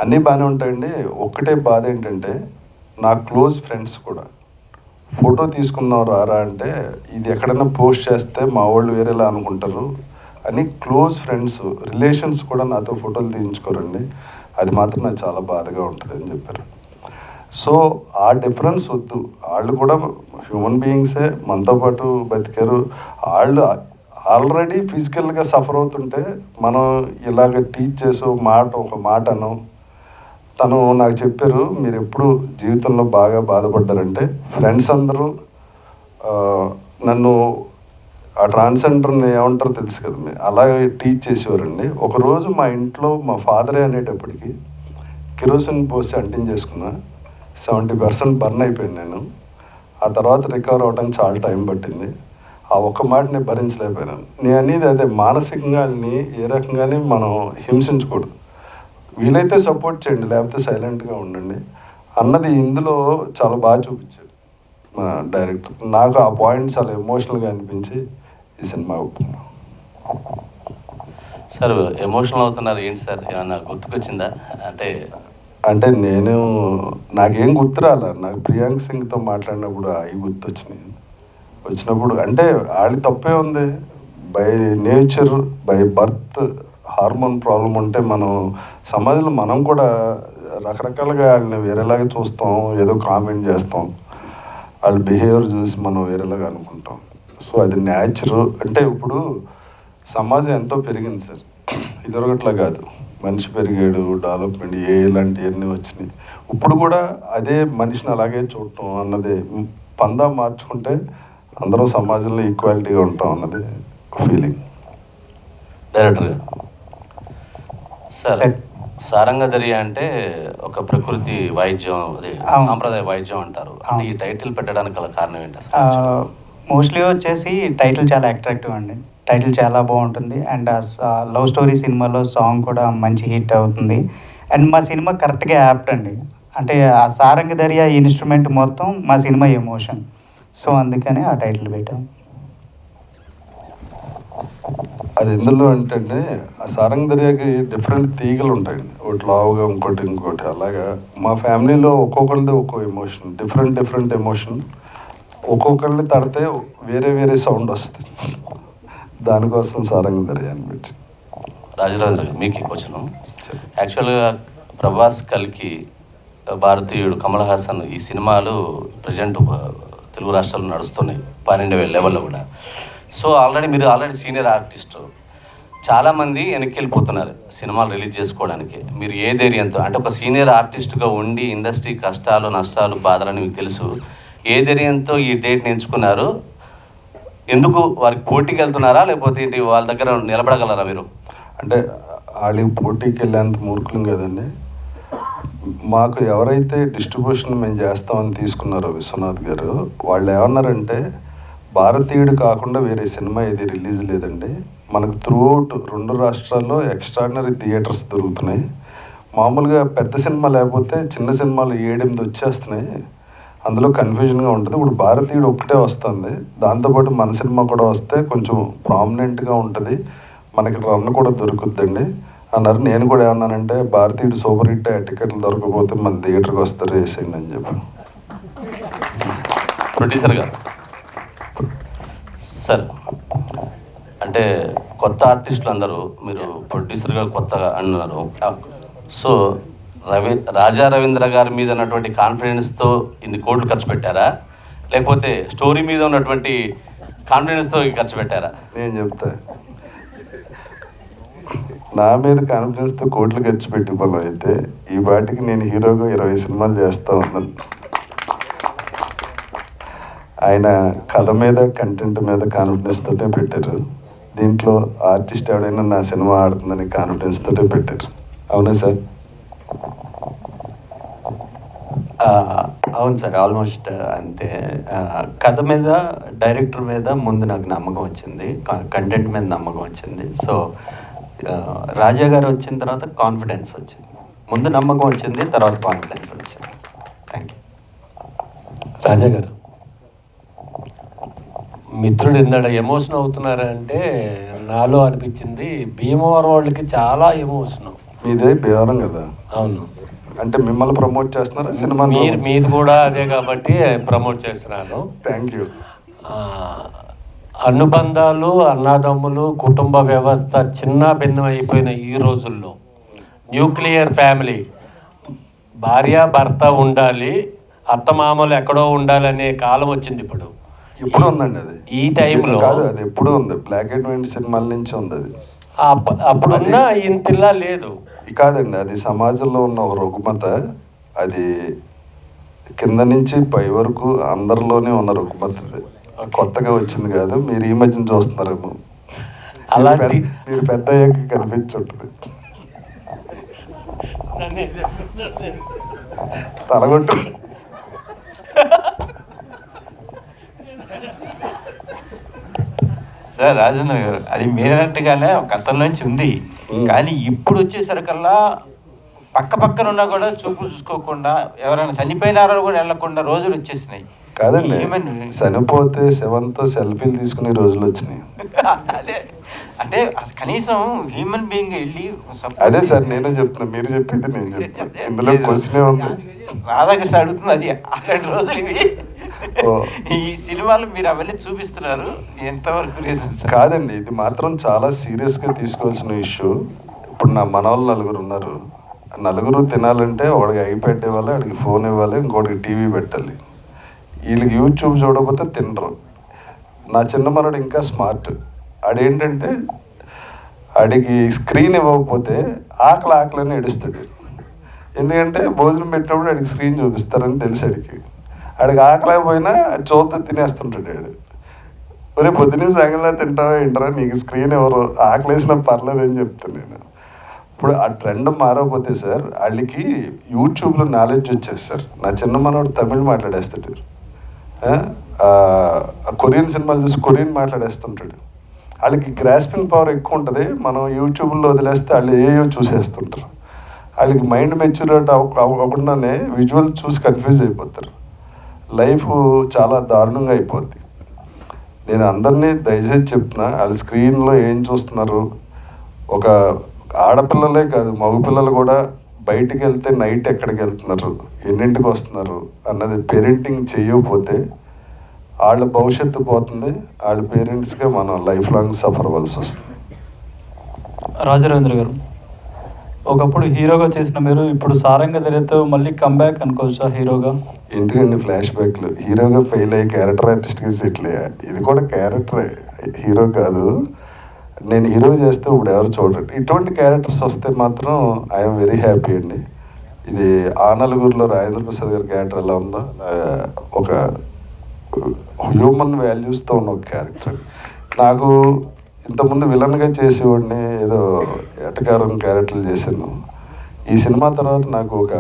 అన్నీ బాగానే ఉంటాయండి, ఒక్కటే బాధ ఏంటంటే నా క్లోజ్ ఫ్రెండ్స్ కూడా ఫోటో తీసుకుందాం రారా అంటే ఇది ఎక్కడైనా పోస్ట్ చేస్తే మా వాళ్ళు వేరేలా అనుకుంటారు అని క్లోజ్ ఫ్రెండ్స్ రిలేషన్స్ కూడా నాతో ఫోటోలు తీయించుకోరండి, అది మాత్రం నాకు చాలా బాధగా ఉంటుంది అని చెప్పారు. సో ఆ డిఫరెన్స్ వద్దు, వాళ్ళు కూడా హ్యూమన్ బీయింగ్సే, మనతో పాటు బతికారు. వాళ్ళు ఆల్రెడీ ఫిజికల్గా సఫర్ అవుతుంటే మనం ఇలాగ టీచ్ చేసే ఒక మాటను తను నాకు చెప్పారు, మీరు ఎప్పుడు జీవితంలో బాగా బాధపడ్డారంటే ఫ్రెండ్స్ అందరూ నన్ను ఆ ట్రాన్స్జెండర్ని ఏమంటారో తెలుసు కదా మీరు, అలాగే టీచ్ చేసేవారండి. ఒకరోజు మా ఇంట్లో మా ఫాదరే అనేటప్పటికి కిరోసిన్ పోసి అంటించేసుకున్నా, 70% బర్న్ అయిపోయింది నేను. ఆ తర్వాత రికవర్ అవ్వడానికి చాలా టైం పట్టింది. ఆ ఒక్క మాట నేను భరించలేకపోయాను. నేను అనేది అదే, మానసికంగా ఏ రకంగానే మనం హింసించకూడదు, వీలైతే సపోర్ట్ చేయండి, లేకపోతే సైలెంట్గా ఉండండి అన్నది ఇందులో చాలా బాగా చూపించాడు మా డైరెక్టర్. నాకు ఆ పాయింట్ చాలా ఎమోషనల్గా అనిపించి ఈ సినిమా ఒప్పుకున్నాను. సార్ ఎమోషనల్ అవుతున్నారు ఏంటి సార్, ఏమన్నా గుర్తుకొచ్చిందా? అంటే నాకేం గుర్తురాలా, నాకు ప్రియాంక్ సింగ్తో మాట్లాడినప్పుడు అవి వచ్చినప్పుడు అంటే వాళ్ళకి తప్పే ఉంది, by nature by birth hormone problem ఉంటే మనం సమాజంలో మనం కూడా రకరకాలుగా వాళ్ళని వేరేలాగా చూస్తాం, ఏదో కామెంట్ చేస్తాం, వాళ్ళ బిహేవియర్ చూసి మనం వేరేలాగా అనుకుంటాం. సో అది న్యాచురల్. అంటే ఇప్పుడు సమాజం ఎంతో పెరిగింది సార్, ఇదొరగట్లా కాదు, మనిషి పెరిగాడు, డెవలప్మెంట్ ఇలాంటివన్నీ వచ్చినాయి. ఇప్పుడు కూడా అదే మనిషిని అలాగే చూడటం అన్నది పందా మార్చుకుంటే అందరం సమాజంలో ఈక్వాలిటీగా ఉంటాం అన్నది ఫీలింగ్. డైరెక్టర్ గారు సార్, సారంగధరి అంటే ఒక ప్రకృతి వాయిద్యం, అదే సాంప్రదాయ వాయిద్యం అంటారు. అంటే ఈ టైటిల్ పెట్టడానికి గల కారణం ఏంటి అసలు? మోస్ట్లీ వచ్చేసి టైటిల్ చాలా అట్రాక్టివ్ అండి, టైటిల్ చాలా బాగుంటుంది. అండ్ లవ్ స్టోరీ సినిమాలో సాంగ్ కూడా మంచి హిట్ అవుతుంది. అండ్ మా సినిమా కరెక్ట్గా యాప్ట్ అండి, అంటే ఆ సారంగధరి ఆ ఇన్స్ట్రుమెంట్ మొత్తం మా సినిమా ఎమోషన్. సో అందుకని ఆ టైటిల్ పెట్టాం. అది ఎందులో అంటే ఆ సారంగధరియాకి డిఫరెంట్ తీగలు ఉంటాయండి, ఒకటి లావుగా ఇంకోటి అలాగా. మా ఫ్యామిలీలో ఒక్కొక్కరిది ఒక్కో ఎమోషన్, డిఫరెంట్ ఎమోషన్, ఒక్కొక్కరిని తడితే వేరే సౌండ్ వస్తుంది, దానికోసం సారంగధరి అని పెట్టి. రాజరాజు గారు మీకు క్వశ్చన్, యాక్చువల్గా ప్రభాస్, కల్కి, భారతీయుడు, కమల్ హాసన్ ఈ సినిమాలు ప్రజెంట్ తెలుగు రాష్ట్రాల్లో నడుస్తున్నాయి 12,000 లెవెల్లో కూడా. సో మీరు ఆల్రెడీ సీనియర్ ఆర్టిస్ట్, చాలామంది వెనక్కి వెళ్ళిపోతున్నారు సినిమాలు రిలీజ్ చేసుకోవడానికి. మీరు ఏ ధైర్యంతో, అంటే ఒక సీనియర్ ఆర్టిస్ట్గా ఉండి ఇండస్ట్రీ కష్టాలు నష్టాలు బాధలని మీకు తెలుసు, ఏ ధైర్యంతో ఈ డేట్ని ఎంచుకున్నారు? ఎందుకు వారికి పోటీకి వెళ్తున్నారా, లేకపోతే ఏంటి వాళ్ళ దగ్గర నిలబడగలరా మీరు? అంటే వాళ్ళకి పోటీకి వెళ్ళేంత మూర్ఖులం కదండి. మాకు ఎవరైతే డిస్ట్రిబ్యూషన్ మేము చేస్తామని తీసుకున్నారో విశ్వనాథ్ గారు, వాళ్ళు ఏమన్నారంటే భారతీయుడు కాకుండా వేరే సినిమా ఏది రిలీజ్ లేదండి, మనకు త్రూఅవుట్ 2 రాష్ట్రాల్లో ఎక్స్ట్రాడినరీ థియేటర్స్ దొరుకుతున్నాయి, మామూలుగా పెద్ద సినిమా లేకపోతే చిన్న సినిమాలు 7-8 వచ్చేస్తున్నాయి, అందులో కన్ఫ్యూజన్గా ఉంటుంది, ఇప్పుడు భారతీయుడు ఒక్కటే వస్తుంది, దాంతోపాటు మన సినిమా కూడా వస్తే కొంచెం ప్రామినెంట్గా ఉంటుంది, మనకి రన్ కూడా దొరుకుద్దండి అన్నారు. నేను కూడా ఏమన్నానంటే భారతీయుడు సూపర్ హిట్, టికెట్లు దొరకకపోతే మన థియేటర్కి వస్తారు వేసేయండి అని చెప్పి. ప్రొడ్యూసర్ గారు సార్, అంటే కొత్త ఆర్టిస్టులు అందరూ, మీరు ప్రొడ్యూసర్గా కొత్తగా అన్నారు, సో రాజా రవీంద్ర గారి మీద ఉన్నటువంటి కాన్ఫిడెన్స్తో ఇన్ని కోట్లు ఖర్చు పెట్టారా, లేకపోతే స్టోరీ మీద ఉన్నటువంటి కాన్ఫిడెన్స్తో ఖర్చు పెట్టారా? నేను చెప్తా, నా మీద కాన్ఫిడెన్స్తో కోట్లు ఖర్చు పెట్టి బలం అయితే ఈ వాటికి నేను హీరోగా 20 సినిమాలు చేస్తూ ఉన్నాను. ఆయన కథ మీద కంటెంట్ మీద కాన్ఫిడెన్స్ తోటే పెట్టారు, దీంట్లో ఆర్టిస్ట్ ఎవడైనా నా సినిమా ఆడుతుందని కాన్ఫిడెన్స్ తోటే పెట్టారు. అవునా సార్? అవును సార్, ఆల్మోస్ట్ అంతే. కథ మీద, డైరెక్టర్ మీద ముందు నాకు నమ్మకం వచ్చింది, కంటెంట్ మీద నమ్మకం వచ్చింది. సో రాజా గారు వచ్చిన తర్వాత కాన్ఫిడెన్స్ వచ్చింది, ముందు నమ్మకం వచ్చింది, తర్వాత కాన్ఫిడెన్స్ వచ్చింది. Thank you. రాజా గారు, మిత్రుడు ఇందాక ఎమోషన్ అవుతున్నారా అంటే నాలో అనిపించింది భీమవరం వాళ్ళకి చాలా ఎమోషను. మీదే భీమవరం కదా? అవును. అంటే మిమ్మల్ని ప్రమోట్ చేస్తున్నారా సినిమా? మీది కూడా అదే కాబట్టి ప్రమోట్ చేస్తున్నాను. Thank you. అనుబంధాలు, అన్నదమ్ములు, కుటుంబ వ్యవస్థ చిన్న భిన్నం అయిపోయిన ఈ రోజుల్లో న్యూక్లియర్ ఫ్యామిలీ, భార్య భర్త ఉండాలి, అత్తమామలు ఎక్కడో ఉండాలనే కాలం వచ్చింది ఇప్పుడు. ఇప్పుడు ఉందండి అది. ఈ టైంలో కాదు, అది ఎప్పుడు ఉంది. బ్లాక్ అండ్ వైట్ సినిమాల నుంచి ఉంది అది. అప్పుడున్న ఇంతిలా లేదు. కాదండి, అది సమాజంలో ఉన్న ఒక రుగ్మత. అది కింద నుంచి పై వరకు అందరిలోనే ఉన్న రుగ్మత. కొత్తగా వచ్చింది కాదు, మీరు ఈ మధ్యన చూస్తున్నారేమో. మీరు పెద్ద అయ్యాక కనిపించుంటుంది. తలగొట్టు. సార్ రాజేంద్ర గారు, అది మీరన్నట్టుగానే గతం నుంచి ఉంది, కానీ ఇప్పుడు వచ్చేసరికల్లా పక్క పక్కన ఉన్నా కూడా చూపులు చూసుకోకుండా ఎవరైనా చనిపోయినారో కూడా వెళ్ళకుండా రోజులు వచ్చేసినాయి. కాదండి, చనిపోతే శవంతో సెల్ఫీలు తీసుకునే రోజులు వచ్చినాయి. అదే అంటే కనీసం హ్యూమన్ బీయింగ్ వెళ్ళి అదే సార్ నేను చెప్తున్నా, మీరు చెప్పింది నేను చెప్తున్నా. ఇందులో క్వశ్చనే ఉంది. రాధాకృష్ణ అడుగుతుంది అది. అలాంటి రోజులు ఇవి. ఈ సినిమాలు మీరు అవన్నీ చూపిస్తున్నారు, ఎంతవరకు కాదండి, ఇది మాత్రం చాలా సీరియస్గా తీసుకోవాల్సిన ఇష్యూ. ఇప్పుడు నా మనవాళ్ళు నలుగురు ఉన్నారు. నలుగురు తినాలంటే ఒకడికి ఐప్యాడ్ ఇవ్వాలి, వాడికి ఫోన్ ఇవ్వాలి, ఇంకోటికి టీవీ పెట్టాలి. వీళ్ళకి యూట్యూబ్ చూడకపోతే తినరు. నా చిన్న మనోడు ఇంకా స్మార్ట్. ఆడేంటంటే ఆడికి స్క్రీన్ ఇవ్వకపోతే ఆకలి అని ఏడుస్తాడు. ఎందుకంటే భోజనం పెట్టినప్పుడు ఆడికి స్క్రీన్ చూపిస్తారని తెలిసి ఆడికి ఆకలేకపోయినా చూత తినేస్తుంటాడు. ఆడు ఒరే పొద్దున్నే సాయంగా తింటావా ఏంటరా, నీకు స్క్రీన్ ఎవరు, ఆకలేసినా పర్లేదు అని చెప్తాను నేను. ఇప్పుడు ఆ ట్రెండ్ మారకపోతే సార్ వాళ్ళకి యూట్యూబ్లో నాలెడ్జ్ వచ్చేది సార్. నా చిన్న మనోడు తమిళ్ మాట్లాడేస్తాడు, కొరియన్ సినిమాలు చూసి కొరియన్ మాట్లాడేస్తుంటాడు. వాళ్ళకి గ్రాస్పింగ్ పవర్ ఎక్కువ ఉంటుంది. మనం యూట్యూబ్లో వదిలేస్తే వాళ్ళు ఏయో చూసేస్తుంటారు. వాళ్ళకి మైండ్ మెచ్యూరిటీ అవ్వకుండానే విజువల్ చూసి కన్ఫ్యూజ్ అయిపోతారు. లైఫ్ చాలా దారుణంగా అయిపోద్ది. నేను అందరినీ దయచేసి చెప్తున్నా, వాళ్ళు స్క్రీన్లో ఏం చూస్తున్నారు. ఒక ఆడపిల్లలే కాదు, మగపిల్లలు కూడా బయటికి వెళ్తే నైట్ ఎక్కడికి వెళ్తున్నారు, ఎన్నింటికి వస్తున్నారు అన్నది పేరెంటింగ్ చేయకపోతే వాళ్ళ భవిష్యత్తు పోతుంది. వాళ్ళ పేరెంట్స్గా మనం లైఫ్ లాంగ్ సఫర్ అవ్వాల్సి వస్తుంది. రాజరేంద్ర గారు, ఒకప్పుడు హీరోగా చేసిన మీరు ఇప్పుడు సారంగ ధైర్యతో మళ్ళీ కంబ్యాక్ అనుకోవచ్చా హీరోగా? ఎందుకండి ఫ్లాష్ బ్యాక్లు? హీరోగా ఫెయిల్ అయ్యి క్యారెక్టర్ ఆర్టిస్ట్గా సెటిల్ అయ్యా. ఇది కూడా క్యారెక్టరే, హీరో కాదు. నేను హీరో చేస్తే ఇప్పుడు ఎవరు చూడండి. ఇటువంటి క్యారెక్టర్స్ వస్తే మాత్రం ఐఎమ్ వెరీ హ్యాపీ అండి. ఇది ఆ నలుగురిలో రాజేంద్ర ప్రసాద్ గారి క్యారెక్టర్ ఎలా ఉందో ఒక హ్యూమన్ వాల్యూస్తో ఉన్న ఒక క్యారెక్టర్. నాకు ఇంతకుముందు విలన్గా చేసేవాడిని, ఏదో ఎటకారం క్యారెక్టర్లు చేశాను. ఈ సినిమా తర్వాత నాకు ఒక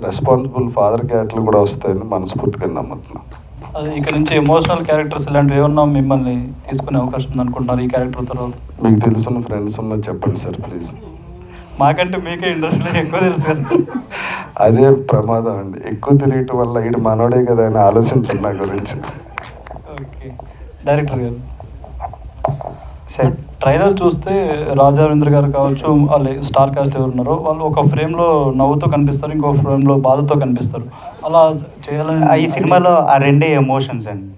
రెస్పాన్సిబుల్ ఫాదర్ క్యారెక్టర్లు కూడా వస్తాయని మనస్ఫూర్తిగా నమ్ముతున్నాను. అది ఇక్కడ నుంచి ఎమోషనల్ క్యారెక్టర్స్ ఇలాంటివి ఏమన్నా మిమ్మల్ని తీసుకునే అవకాశం ఉంది అనుకుంటున్నారు ఈ క్యారెక్టర్ తర్వాత? మీకు తెలుసున్న ఫ్రెండ్స్ ఉన్న చెప్పండి సార్ ప్లీజ్. మాకంటే మీకే ఇండస్ట్రీలో ఎక్కువ తెలుసు కదా. అదే ప్రమాదం అండి, ఎక్కువ తిరగటం వల్ల ఈడు మనోడే కదా అని ఆలోచించండి నా గురించి. ఓకే డైరెక్టర్ గారు, సార్ ట్రైలర్ చూస్తే రాజేంద్ర గారు కావచ్చు, వాళ్ళు స్టార్ కాస్ట్ ఎవరు ఉన్నారో వాళ్ళు ఒక ఫ్రేమ్లో నవ్వుతూ కనిపిస్తారు, ఇంకో ఫ్రేమ్లో బాధతో కనిపిస్తారు. అలా చేయాలని ఈ సినిమాలో ఆ రెండే ఎమోషన్స్ అండి.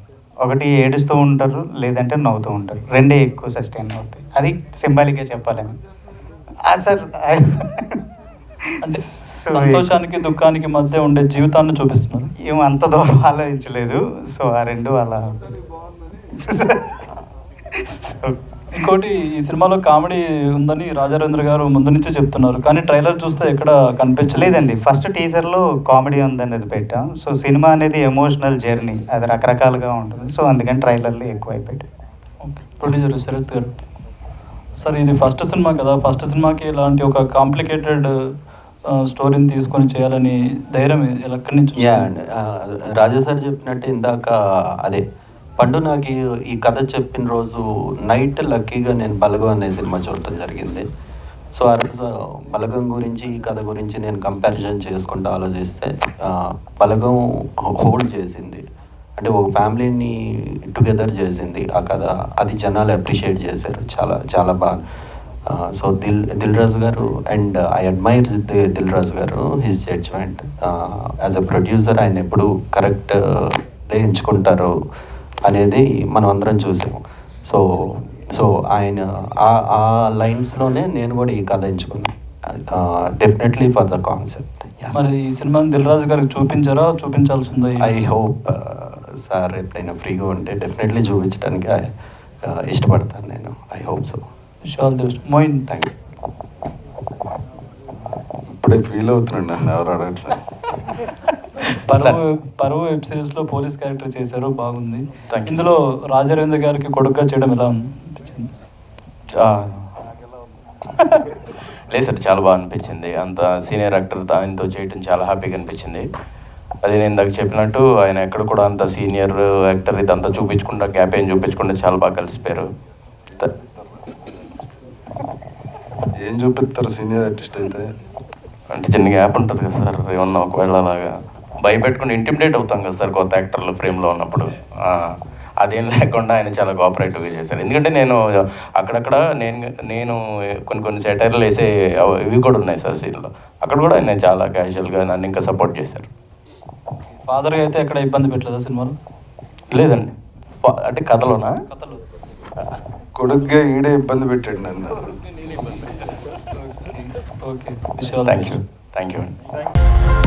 ఒకటి ఏడుస్తూ ఉంటారు, లేదంటే నవ్వుతూ ఉంటారు. రెండే ఎక్కువ సస్టైన్ అవుతాయి. అది సింబాలిక్గా చెప్పాలని సార్. అంటే సంతోషానికి దుఃఖానికి మధ్య ఉండే జీవితాన్ని చూపిస్తున్నారు. ఏమో అంత దూరం ఆలోచించలేదు. సో ఆ రెండు అలా. ఇంకోటి, ఈ సినిమాలో కామెడీ ఉందని రాజేంద్ర గారు ముందు నుంచే చెప్తున్నారు, కానీ ట్రైలర్ చూస్తే ఎక్కడ కనిపించలేదండి. ఫస్ట్ టీజర్లో కామెడీ ఉందనేది పెట్టాం. సో సినిమా అనేది ఎమోషనల్ జర్నీ, అది రకరకాలుగా ఉంటుంది. సో అందుకని ట్రైలర్లో ఎక్కువ అయిపోయాయి. ఓకే, ప్రొడ్యూసర్ శరత్ గారు, సార్ ఇది ఫస్ట్ సినిమా కదా, ఫస్ట్ సినిమాకి ఇలాంటి ఒక కాంప్లికేటెడ్ స్టోరీని తీసుకొని చేయాలని ధైర్యం ఎక్కడి నుంచి? యా అండి, రాజా సార్ చెప్పినట్టు ఇందాక అదే పండు నాకు ఈ కథ చెప్పిన రోజు నైట్ లక్కీగా నేను బలగం అనే సినిమా చూడటం జరిగింది. సో ఆ రోజు బలగం గురించి ఈ కథ గురించి నేను కంపారిజన్ చేసుకుంటూ ఆలోచిస్తే బలగం హోల్డ్ చేసింది. అంటే ఒక ఫ్యామిలీని టుగెదర్ చేసింది ఆ కథ. అది జనాలు అప్రిషియేట్ చేశారు చాలా చాలా బాగా. సో దిల్ రాజు గారు, and I admire Dil Raju గారు, his judgment as a producer. ఆయన ఎప్పుడు కరెక్ట్ ఎంచుకుంటారు అనేది మనం అందరం చూసాము. సో ఆయన ఆ లైన్స్లోనే నేను కూడా ఈ కథ ఎంచుకున్నాను, డెఫినెట్లీ ఫర్ ద కాన్సెప్ట్. మరి ఈ సినిమాని దిల్ రాజు గారికి చూపించారా, చూపించాల్సి ఉందా? ఐ హోప్ సార్ ఎప్పుడైనా ఫ్రీగా ఉంటే డెఫినెట్లీ చూపించడానికి ఇష్టపడతాను నేను. I hope so. Moin, thank you. ఇప్పుడే ఫీల్ అవుతున్నాండి, నన్ను ఎవరు అడగట్లేదు. పరువు వెబ్ సిరీస్లో పోలీస్ క్యారెక్టర్ చేశారు, బాగుంది. ఇందులో రాజారవీంద్ర గారికి కొడుకుగా చేయడం ఎలా అనిపించింది? లేదు సార్, చాలా బాగా అనిపించింది. అంత సీనియర్ యాక్టర్ ఆయనతో చేయడం చాలా హ్యాపీగా అనిపించింది. అది నేను ఇందాక చెప్పినట్టు ఆయన ఎక్కడ కూడా అంత సీనియర్ యాక్టర్ ఇదంతా చూపించకుండా, గ్యాప్ ఏం చూపించకుండా చాలా బాగా కలిసిపోయారు. ఏం చూపిస్తారు సీనియర్ ఆర్టిస్ట్ అయితే? అంటే చిన్న గ్యాప్ ఉంటుంది కదా సార్, ఏమన్నా ఒకవేళ అలాగా భయపెట్టుకుని ఇంటిమిడేట్ అవుతాం కదా సార్ కొత్త యాక్టర్లు ఫ్రేమ్లో ఉన్నప్పుడు. అదేం లేకుండా ఆయన చాలా కోఆపరేటివ్గా చేశారు. ఎందుకంటే నేను అక్కడక్కడ నేను కొన్ని సెటైర్లు వేసే ఇవి కూడా ఉన్నాయి సార్ సీన్లో. అక్కడ కూడా ఆయన చాలా క్యాజువల్గా నన్ను ఇంకా సపోర్ట్ చేశారు. ఫాదర్గా అయితే ఎక్కడ ఇబ్బంది పెట్టలేదా సినిమాలో? లేదండి. అంటే కథలోనా? కథలో కొడుకుగా ఈడే ఇబ్బంది పెట్టాడు నన్ను. ఓకే, థ్యాంక్ యూ అండి.